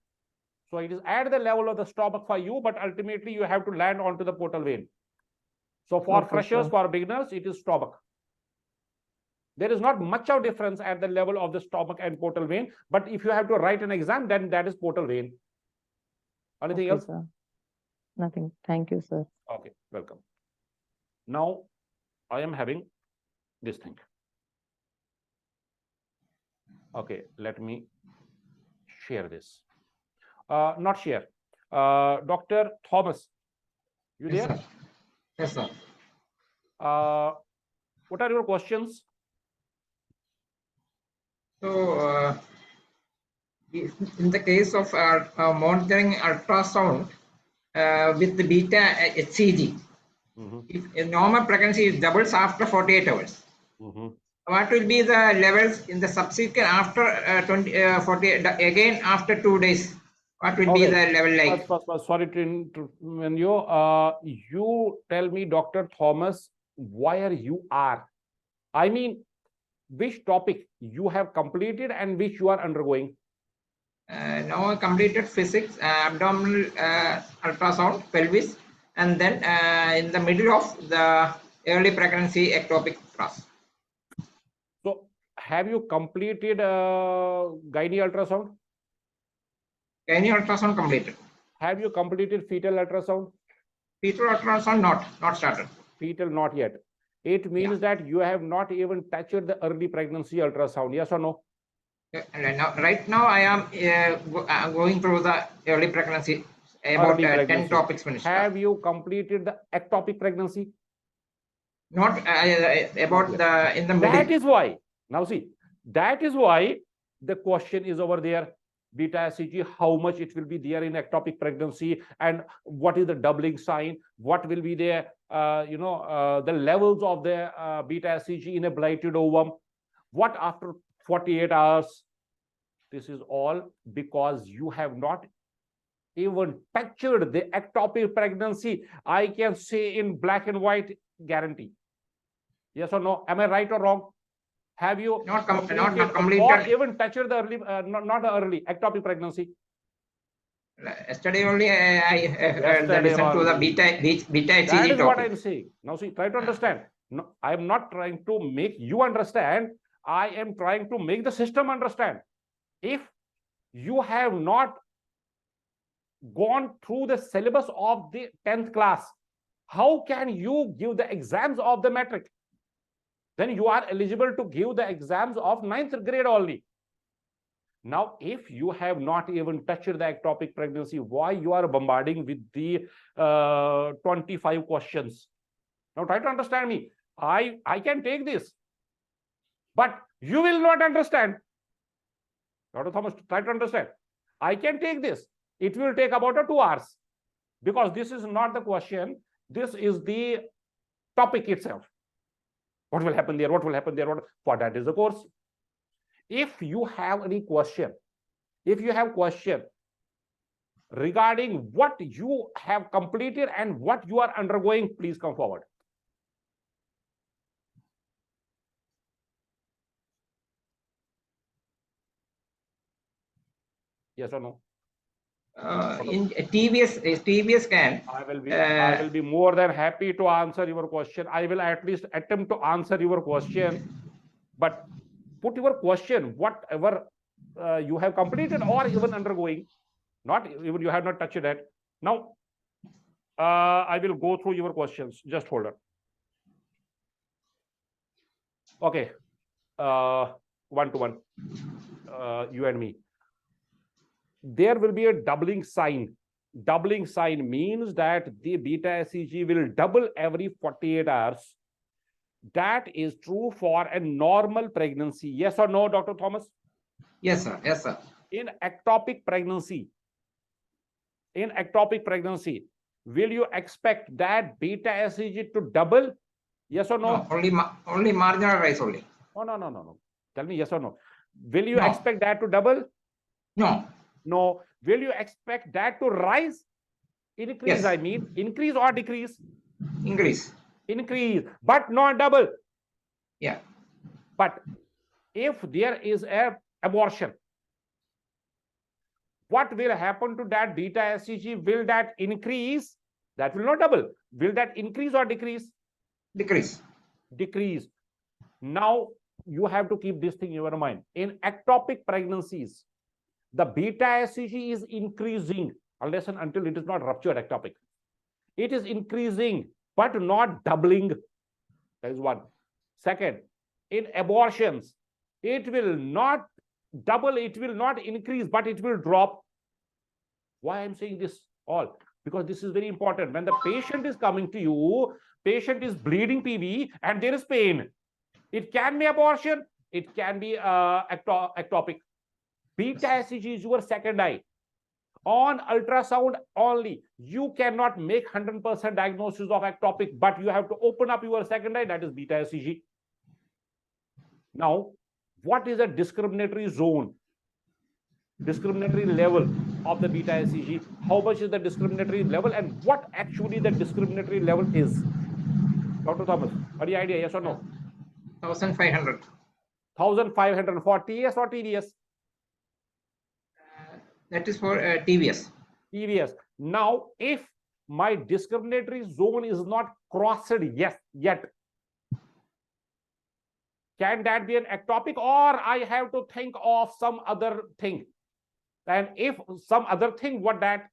So it is at the level of the stomach for you, but ultimately you have to land onto the portal vein. So for freshers, sir. for beginners, it is stomach. There is not much of difference at the level of the stomach and portal vein, but if you have to write an exam, then that is portal vein. Anything else? Sir. Nothing. Thank you, sir. Okay, welcome. Now I am having this thing. Okay, let me share this. Not share. Dr. Thomas, you there? Yes, sir. What are your questions? So, in the case of monitoring ultrasound with the beta HCG, if a normal pregnancy doubles after 48 hours, what will be the levels in the subsequent after 48 again after 2 days? What will be the level like? First, sorry to interrupt you. You tell me, Dr. Thomas, where you are. I mean, which topic you have completed and which you are undergoing? Now I completed physics, abdominal ultrasound, pelvis, and then in the middle of the early pregnancy ectopic class. So have you completed gynae ultrasound? Gynae ultrasound completed. Have you completed fetal ultrasound? Fetal ultrasound not started. Fetal not yet. It means that you have not even touched the early pregnancy ultrasound. Yes or no? Right now I am going through the early pregnancy, about 10 topics finished. Have you completed the ectopic pregnancy? Not about the in the middle. That is why. Now see, that is why the question is over there. Beta HCG, how much it will be there in ectopic pregnancy, and what is the doubling sign? What will be the the levels of the beta HCG in a blighted ovum? What after 48 hours? This is all because you have not even touched the ectopic pregnancy. I can say in black and white, guarantee. Yes or no? Am I right or wrong? Have you not completed or even touched the early, not the early ectopic pregnancy? Yesterday only I listened to the beta HCG That is topic. what I'm saying. Now see, try to understand. No, I am not trying to make you understand. I am trying to make the system understand. If you have not gone through the syllabus of the 10th class, how can you give the exams of the metric? Then you are eligible to give the exams of 9th grade only. Now, if you have not even touched the ectopic pregnancy, why you are bombarding with the 25 questions? Now, try to understand me. I can take this, but you will not understand. Dr. Thomas, try to understand. I can take this. It will take about 2 hours because this is not the question. This is the topic itself. What will happen there? What will happen there? For that is the course. If you have any question, if you have question regarding what you have completed and what you are undergoing, please come forward. Yes or no? In TVS scan, I will be more than happy to answer your question. I will at least attempt to answer your question, but put your question, whatever you have completed or even undergoing, not even you have not touched it. Now, I will go through your questions. Just hold on. Okay, one-to-one, you and me. There will be a doubling sign. Doubling sign means that the beta HCG will double every 48 hours. That is true for a normal pregnancy. Yes or no, Dr. Thomas? Yes, sir. Yes, sir. In ectopic pregnancy, will you expect that beta HCG to double? Yes or no? No, only marginal rise only. No. Tell me yes or no. Will you expect that to double? No. No. Will you expect that to rise? Increase, yes. I mean, increase or decrease? Increase. Increase, but not double. Yeah. But if there is an abortion, what will happen to that beta HCG? Will that increase? That will not double. Will that increase or decrease? Decrease. Decrease. Now, you have to keep this thing in your mind. In ectopic pregnancies, the beta HCG is increasing unless and until it is not ruptured ectopic. It is increasing, but not doubling. That is one. Second, in abortions, it will not double, it will not increase, but it will drop. Why I'm saying this all? Because this is very important. When the patient is coming to you, patient is bleeding PV and there is pain. It can be abortion, it can be ectopic. Beta HCG is your second eye. On ultrasound only, you cannot make 100% diagnosis of ectopic, but you have to open up your second eye, that is beta HCG. Now, what is a discriminatory zone? Discriminatory level of the beta HCG. How much is the discriminatory level and what actually the discriminatory level is? Dr. Thomas, any idea, yes or no? 1500. 1,500 for TS or TDS? That is for TVS. TDS. Now, if my discriminatory zone is not crossed yet, can that be an ectopic, or I have to think of some other thing? And if some other thing, what that?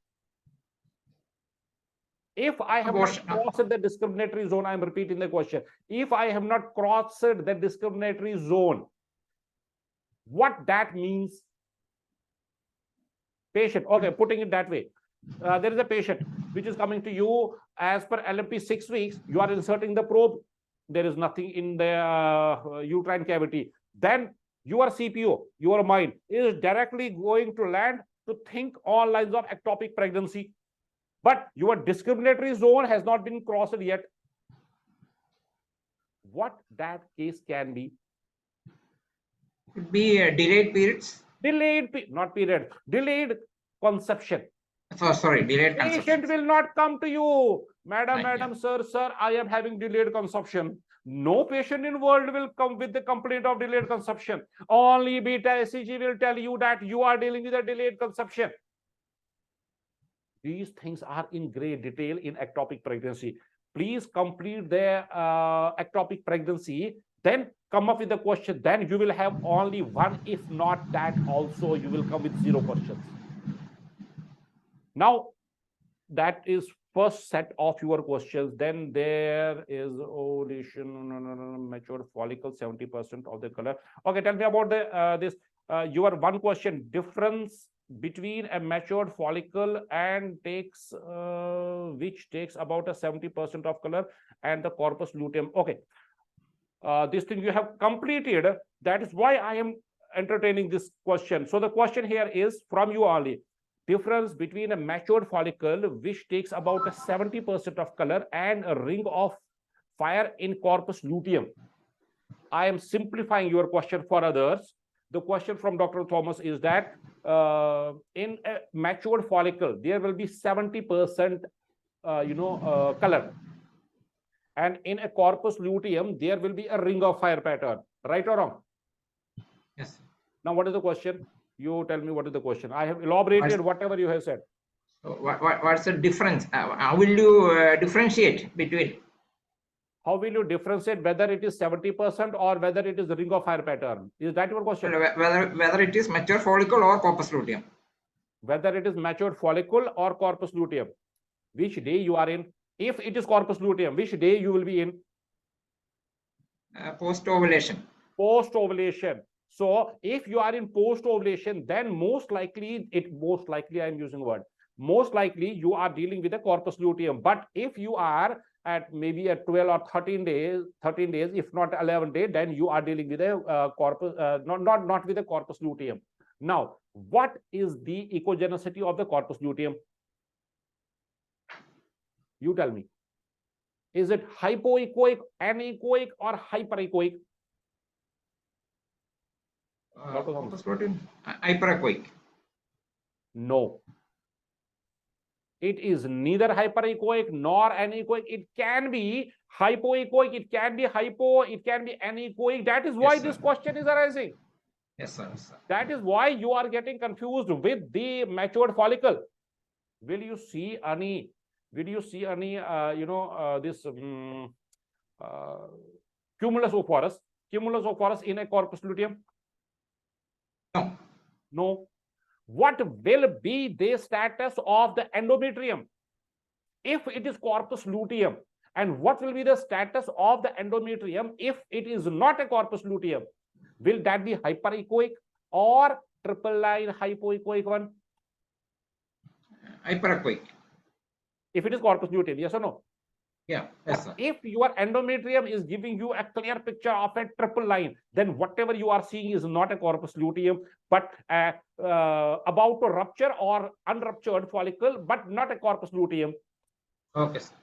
If I have not crossed the discriminatory zone, I'm repeating the question. If I have not crossed the discriminatory zone, what that means? Patient, okay, putting it that way. There is a patient which is coming to you as per LMP 6 weeks. You are inserting the probe. There is nothing in the uterine cavity. Then your CPO, your mind, is directly going to land to think all lines of ectopic pregnancy. But your discriminatory zone has not been crossed yet. What that case can be? Could be delayed periods. Not period. Delayed conception. Oh, sorry, delayed conception. Patient will not come to you, madam, sir, I am having delayed conception. No patient in world will come with the complaint of delayed conception. Only beta HCG will tell you that you are dealing with a delayed conception. These things are in great detail in ectopic pregnancy. Please complete the ectopic pregnancy, then come up with the question. Then you will have only one. If not that, also you will come with 0 questions. Now, that is first set of your questions. Then there is ovulation, matured follicle, 70% of the color. Okay, tell me about the this. Your one question: difference between a matured follicle and takes which takes about a 70% of color, and the corpus luteum. Okay, this thing you have completed. That is why I am entertaining this question. So the question here is from you only: difference between a matured follicle which takes about a 70% of color and a ring of fire in corpus luteum. I am simplifying your question for others. The question from Dr. Thomas is that in a matured follicle, there will be 70% color. And in a corpus luteum, there will be a ring of fire pattern. Right or wrong? Yes. Now, what is the question? You tell me what is the question. I have elaborated whatever you have said. So what's the difference? How will you differentiate between? How will you differentiate whether it is 70% or whether it is the ring of fire pattern? Is that your question? Whether it is mature follicle or corpus luteum. Whether it is matured follicle or corpus luteum. Which day you are in? If it is corpus luteum, which day you will be in? Post-ovulation. Post-ovulation. So if you are in post-ovulation, then most likely I am using word. Most likely you are dealing with a corpus luteum. But if you are at maybe at 12 or 13 days, if not 11 days, then you are dealing with a corpus, not with a corpus luteum. Now, what is the echogenicity of the corpus luteum? You tell me. Is it hypoechoic, anechoic, or hyperechoic? Corpus luteum, hyperechoic. No. It is neither hyperechoic nor anechoic. It can be hypoechoic, it can be hypo, it can be anechoic. That is why this question is arising. Yes, sir. Yes, sir. That is why you are getting confused with the matured follicle. Will you see any this cumulus oporus in a corpus luteum? No. No. What will be the status of the endometrium if it is corpus luteum? And what will be the status of the endometrium if it is not a corpus luteum? Will that be hyperechoic or triple line hypoechoic one? Hyperechoic. If it is corpus luteum, yes or no? Yeah, yes, sir. If your endometrium is giving you a clear picture of a triple line, then whatever you are seeing is not a corpus luteum, but about to rupture or unruptured follicle, but not a corpus luteum. Okay, sir.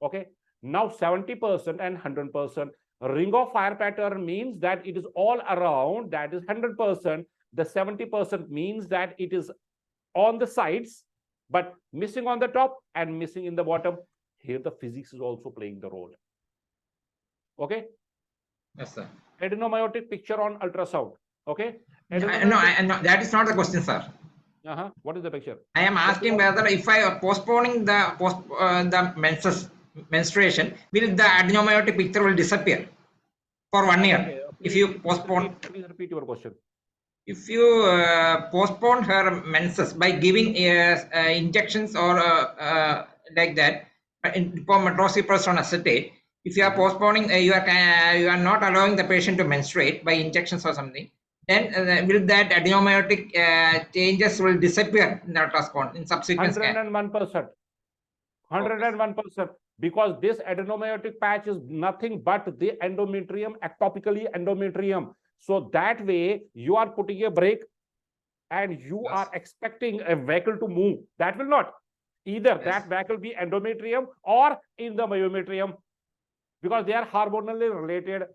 Okay. Now 70% and 100%. Ring of fire pattern means that it is all around, that is 100%. The 70% means that it is on the sides, but missing on the top and missing in the bottom. Here the physics is also playing the role. Okay. Yes, sir. Adenomyotic picture on ultrasound. Okay. No, Adenomyotic- no, that is not the question, sir. What is the picture? I am asking whether if I are postponing the menstruation, will the adenomyotic picture will disappear for 1 year? Okay, If you postpone, please repeat your question. if you postpone her menses by giving injections or like that, for medroxyprogesterone acetate, if you are postponing, you are not allowing the patient to menstruate by injections or something, then will that adenomyotic changes will disappear in the ultrasound in subsequent scan? 101%. 101%. Because this adenomyotic patch is nothing but the endometrium, ectopically endometrium. So that way you are putting a brake and you are expecting a vehicle to move. That will not. Either that vehicle be endometrium or in the myometrium, because they are hormonally related.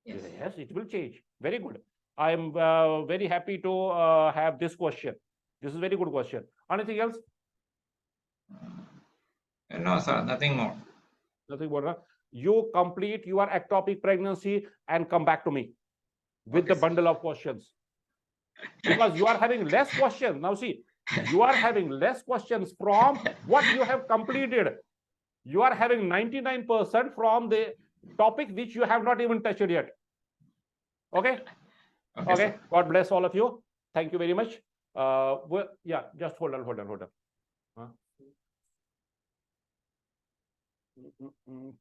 Yes, it will change. Very good. I am very happy to have this question. This is very good question. Anything else? No, sir, nothing more. Nothing more. You complete your ectopic pregnancy and come back to me with the bundle of questions. Because you are having less questions. Now see, you are having less questions from what you have completed. You are having 99% from the topic which you have not even touched yet. Okay? Okay. God bless all of you. Thank you very much. Yeah, just hold on.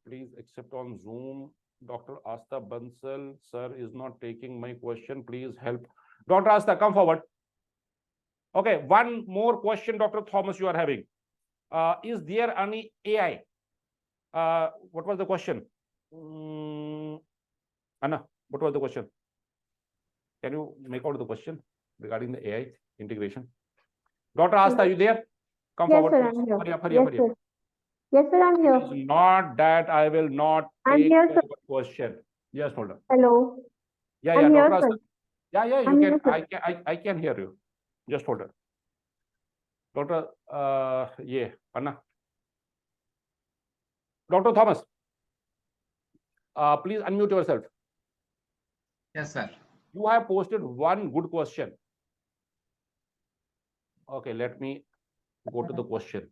Please accept on Zoom. Dr. Asta Bansal, sir, is not taking my question. Please help. Dr. Asta, come forward. Okay, one more question, Dr. Thomas, you are having. Is there any AI? What was the question? Anna, what was the question? Can you make out the question regarding the AI integration? Dr. Asta, are you there? Come Yes, forward. sir, I'm here. Hurry up. Sir. Yes, sir, I'm here. It is not that I will not I'm take here, sir. over question. Yes, hold on. Hello. Yeah, I'm here, Dr. Asta. sir. Yeah, you I'm can. here, sir. I can hear you. Just hold on. Dr. Anna. Dr. Thomas, please unmute yourself. Yes, sir. You have posted one good question. Okay, let me go to the question.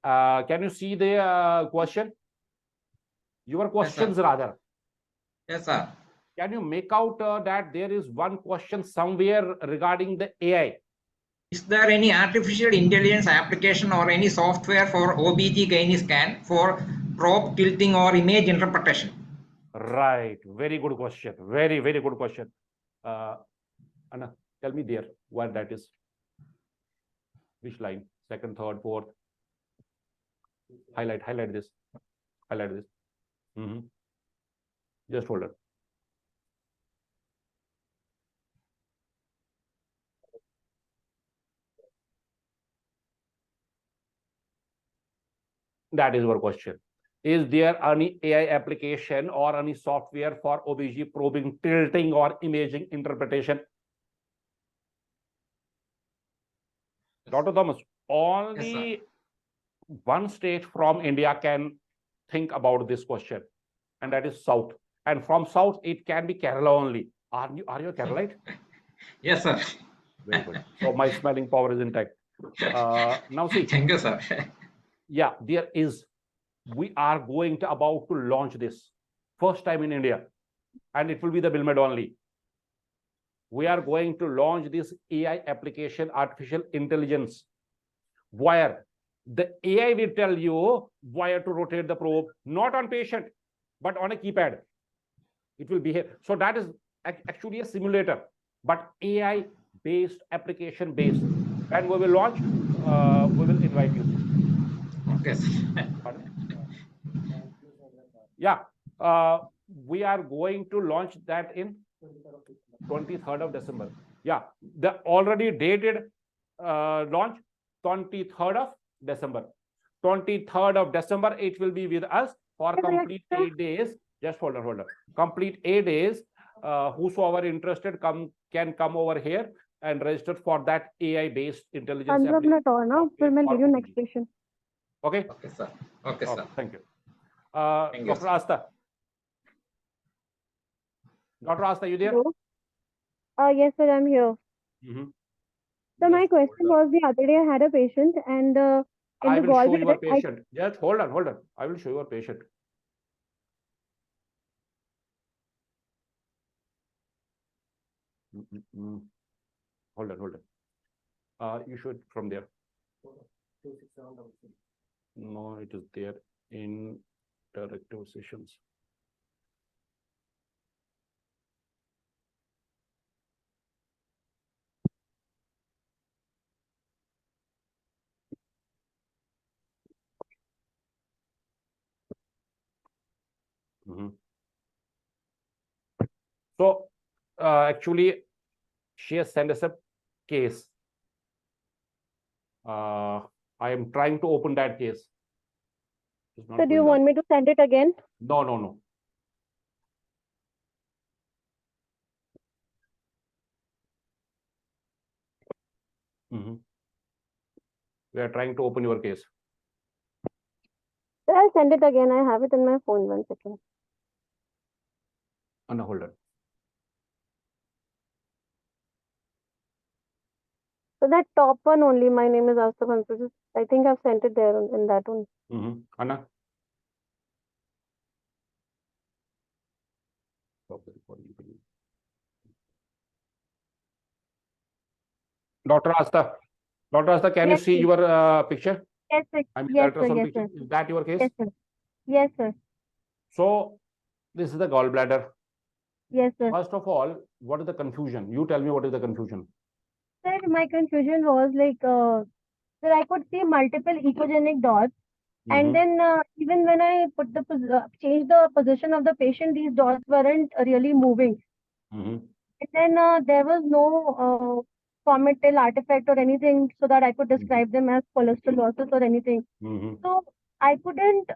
Can you see the question? Your questions, rather. Yes, sir. Can you make out that there is one question somewhere regarding the AI? Is there any artificial intelligence application or any software for OB/GYN scan for probe tilting or image interpretation? Right. Very good question. Very, very good question. Anna, tell me there where that is. Which line? Second, third, fourth. Highlight this. Highlight this. Just hold on. That is your question. Is there any AI application or any software for OBG probing, tilting, or imaging interpretation? Dr. Thomas, only one state from India can think about this question, and that is South. And from South, it can be Kerala only. Are you Keralite? Yes, sir. Very good. So my smelling power is intact. Now see. Thank you, sir. Yeah, there is. We are about to launch this first time in India, and it will be the Bilmed only. We are going to launch this AI application, artificial intelligence, where the AI will tell you where to rotate the probe, not on patient, but on a keypad. It will behave. So that is actually a simulator, but AI based, application based. And we will launch, we will invite you. Okay. Yeah, we are going to launch that in 23rd of December. Yeah, the already dated launch 23rd of December. 23rd of December, it will be with us for complete 8 days. Just hold on. Complete 8 days. Whosoever interested can come over here and register for that AI-based intelligence. Next station. Okay. Okay, sir. Okay, sir. Thank you. Thank you, Dr. Asta, Dr. Asta, you there? Hello. Yes, sir, I'm here. Mhm. So my Just question hold on. was the other day I had a patient and in I the will show you gallbladder, a patient. Just hold on, hold on. I will show you a patient. Hold on, hold on. You should from there. No, it is there in directive sessions. So actually, she has sent us a case. I am trying to open that case. It's not so do you going want on. me to send it again? No, no, no. We are trying to open your case. So I'll send it again. I have it in my phone. 1 second. Anna, hold on. So that top one only, my name is Asta Bansal. I think I've sent it there in that one. Anna. Stop the recording, please. Dr. Asta. Dr. Asta, can you Yes, see sir. your picture? Yes, sir. I mean, Yes, the sir. ultrasound Yes, picture. sir. Is that your case? Yes, sir. Yes, sir. So, this is the gallbladder. Yes, sir. First of all, what is the confusion? You tell me what is the confusion. Sir, my confusion was like, sir, I could see multiple echogenic dots. And then even when I put the change the position of the patient, these dots weren't really moving. And then there was no cometal artifact or anything so that I could describe them as cholesterolysis or anything. So I couldn't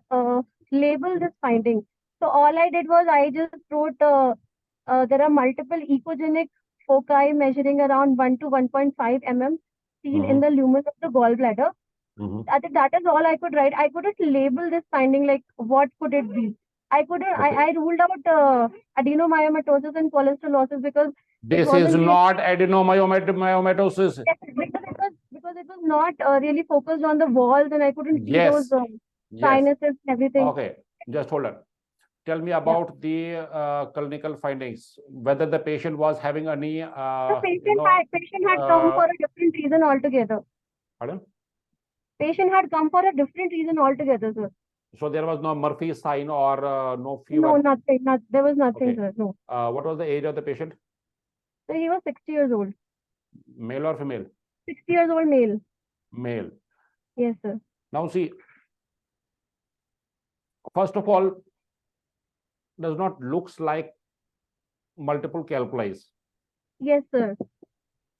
label this finding. So all I did was I just wrote there are multiple echogenic foci measuring around 1 to 1.5 mm seen in the lumen of the gallbladder. I think that is all I could write. I couldn't label this finding like what could it be. I couldn't. Okay. I ruled out adenomyomatosis and cholesterolysis because This is wasn't really- not adenomyomatosis. Yes, because it was not really focused on the walls, and I couldn't see Yes. those Yes. sinuses and everything. Okay. Just hold on. Tell me about the clinical findings. Whether the patient was having any. The patient had come for a different reason altogether. Pardon? Patient had come for a different reason altogether, sir. So there was no Murphy sign or no fever. No, nothing. There was nothing, Okay. sir. No. What was the age of the patient? So he was 60 years old. Male or female? 60 years old male. Male. Yes, sir. Now see, first of all, does not looks like multiple calculus. Yes, sir.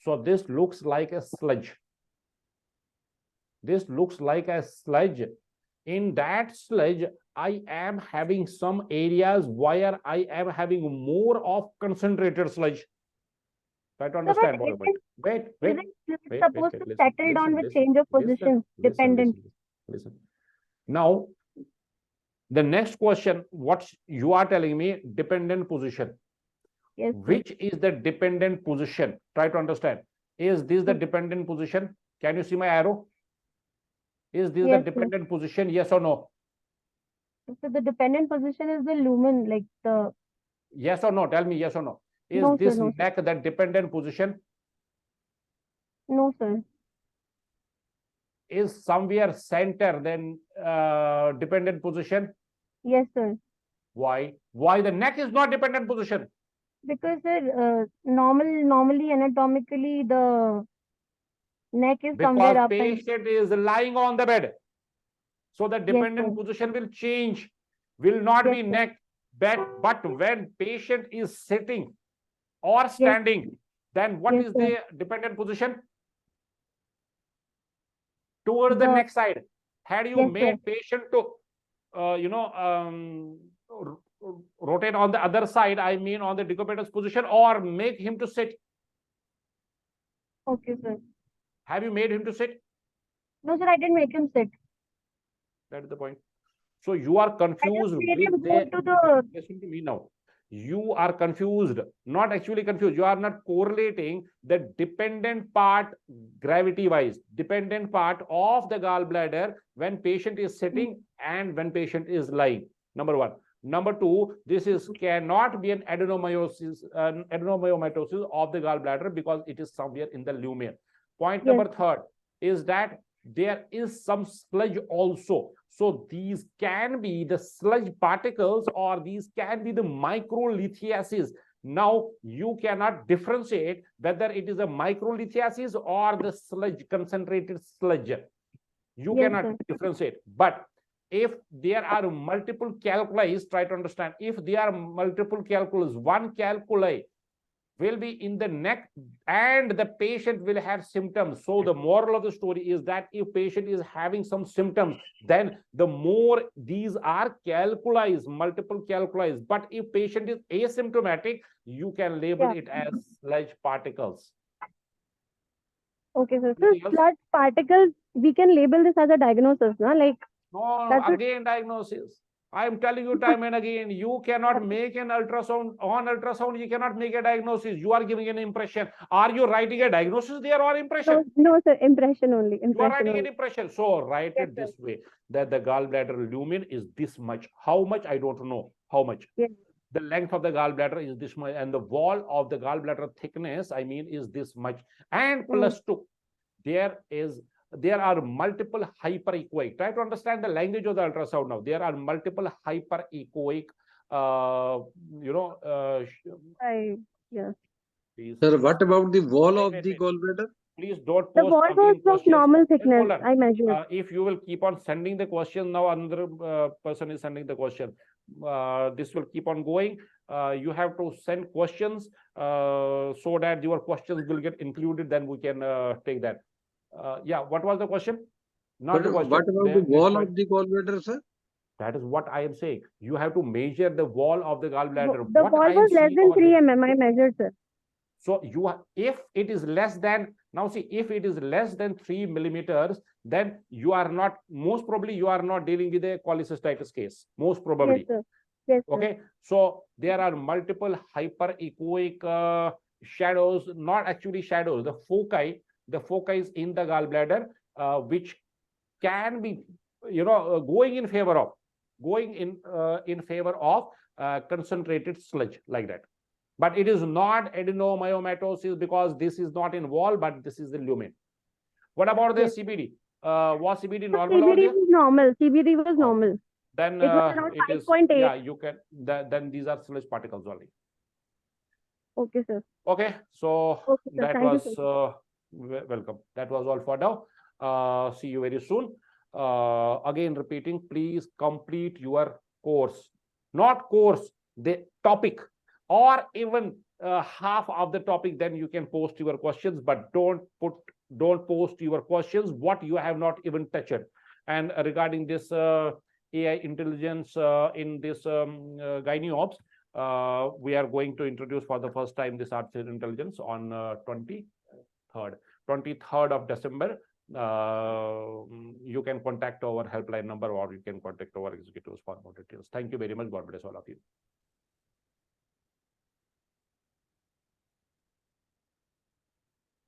So this looks like a sludge. This looks like a sludge. In that sludge, I am having some areas where I am having more of concentrated sludge. Try to understand what I meant. Wait. It's supposed to settle down with change of position, dependent. Listen. Now, the next question, what you are telling me, dependent position. Yes, sir. Which is the dependent position? Try to understand. Is this the dependent position? Can you see my arrow? Is this Yes, the sir. dependent position? Yes or no? So the dependent position is the lumen, like the. Yes or no? Tell me yes or no. Is No, sir, this no, sir. neck the dependent position? No, sir. Is somewhere center then dependent position? Yes, sir. Why? Why the neck is not dependent position? Because sir, normally anatomically the neck is somewhere Because up and. patient is lying on the bed. So the dependent sir. position will change, will not Yes, be sir. neck, but when patient is sitting or standing, then what Yes, is sir. the dependent position? Towards the The- neck side. Had you Yes, made sir. patient to, rotate on the other side, I mean on the decubitus position, or make him to sit? Okay, sir. Have you made him to sit? No, sir, I didn't make him sit. That is the point. So you are I just confused made with him go to the. listen to me now. you are confused, not actually confused. You are not correlating the dependent part gravity wise, dependent part of the gallbladder when patient is sitting and when patient is lying. Number one. Number two, this is cannot be an adenomyosis, adenomyomatosis of the gallbladder because it is somewhere in the lumen. Point number third is that there is some sludge also. So these can be the sludge particles or these can be the microlithiasis. Now you cannot differentiate whether it is a microlithiasis or the sludge, concentrated sludge. You cannot differentiate. But if there are multiple calculus, try to understand, if there are multiple calculus, one calculi will be in the neck and the patient will have symptoms. So the moral of the story is that if patient is having some symptoms, then the more these are calculus, multiple calculus. But if patient is asymptomatic, you can label it as sludge particles. Okay, sir. So sludge particles, we can label this as a diagnosis, no? Like, no, again diagnosis. I am telling you time and again, you cannot make an ultrasound. On ultrasound, you cannot make a diagnosis. You are giving an impression. Are you writing a diagnosis there or impression? No, sir, impression only. You are writing an impression. So write it this way, that the gallbladder lumen is this much. How much? I don't know. How much? The length of the gallbladder is this much. And the wall of the gallbladder thickness, I mean, is this much. And plus 2, there are multiple hyperechoic. Try to understand the language of the ultrasound now. There are multiple hyperechoic, Sir, what about the wall of the gallbladder? Please don't post the wall was of normal thickness. I measured. If you will keep on sending the question, now another person is sending the question. This will keep on going. You have to send questions so that your questions will get included. Then we can take that. What was the question? Not the question. What about the wall of the gallbladder, sir? That is what I am saying. You have to measure the wall of the gallbladder. The wall was less than 3 mm. I measured, sir. So if it is less than, now see, if it is less than 3 millimeters, then you are not, most probably you are not dealing with a cholecystitis case. Most probably. Yes, sir. Yes, sir. Okay. So there are multiple hyperechoic shadows, not actually shadows, the foci is in the gallbladder, which can be, going in favor of concentrated sludge like that. But it is not adenomyomatosis because this is not in wall, but this is the lumen. What about the CBD? Was CBD normal? CBD was normal. CBD was normal. Then it was around 5.8. Yeah, you can. Then these are sludge particles only. Okay, sir. Okay, so sir. that was welcome. That was all for now. See you very soon. Again, repeating, please complete your course. Not course, the topic, or even half of the topic. Then you can post your questions, but don't post your questions what you have not even touched. And regarding this AI intelligence in this gynae ops, we are going to introduce for the first time this artificial intelligence on 23rd of December. You can contact our helpline number or you can contact our executives for more details. Thank you very much. God bless all of you.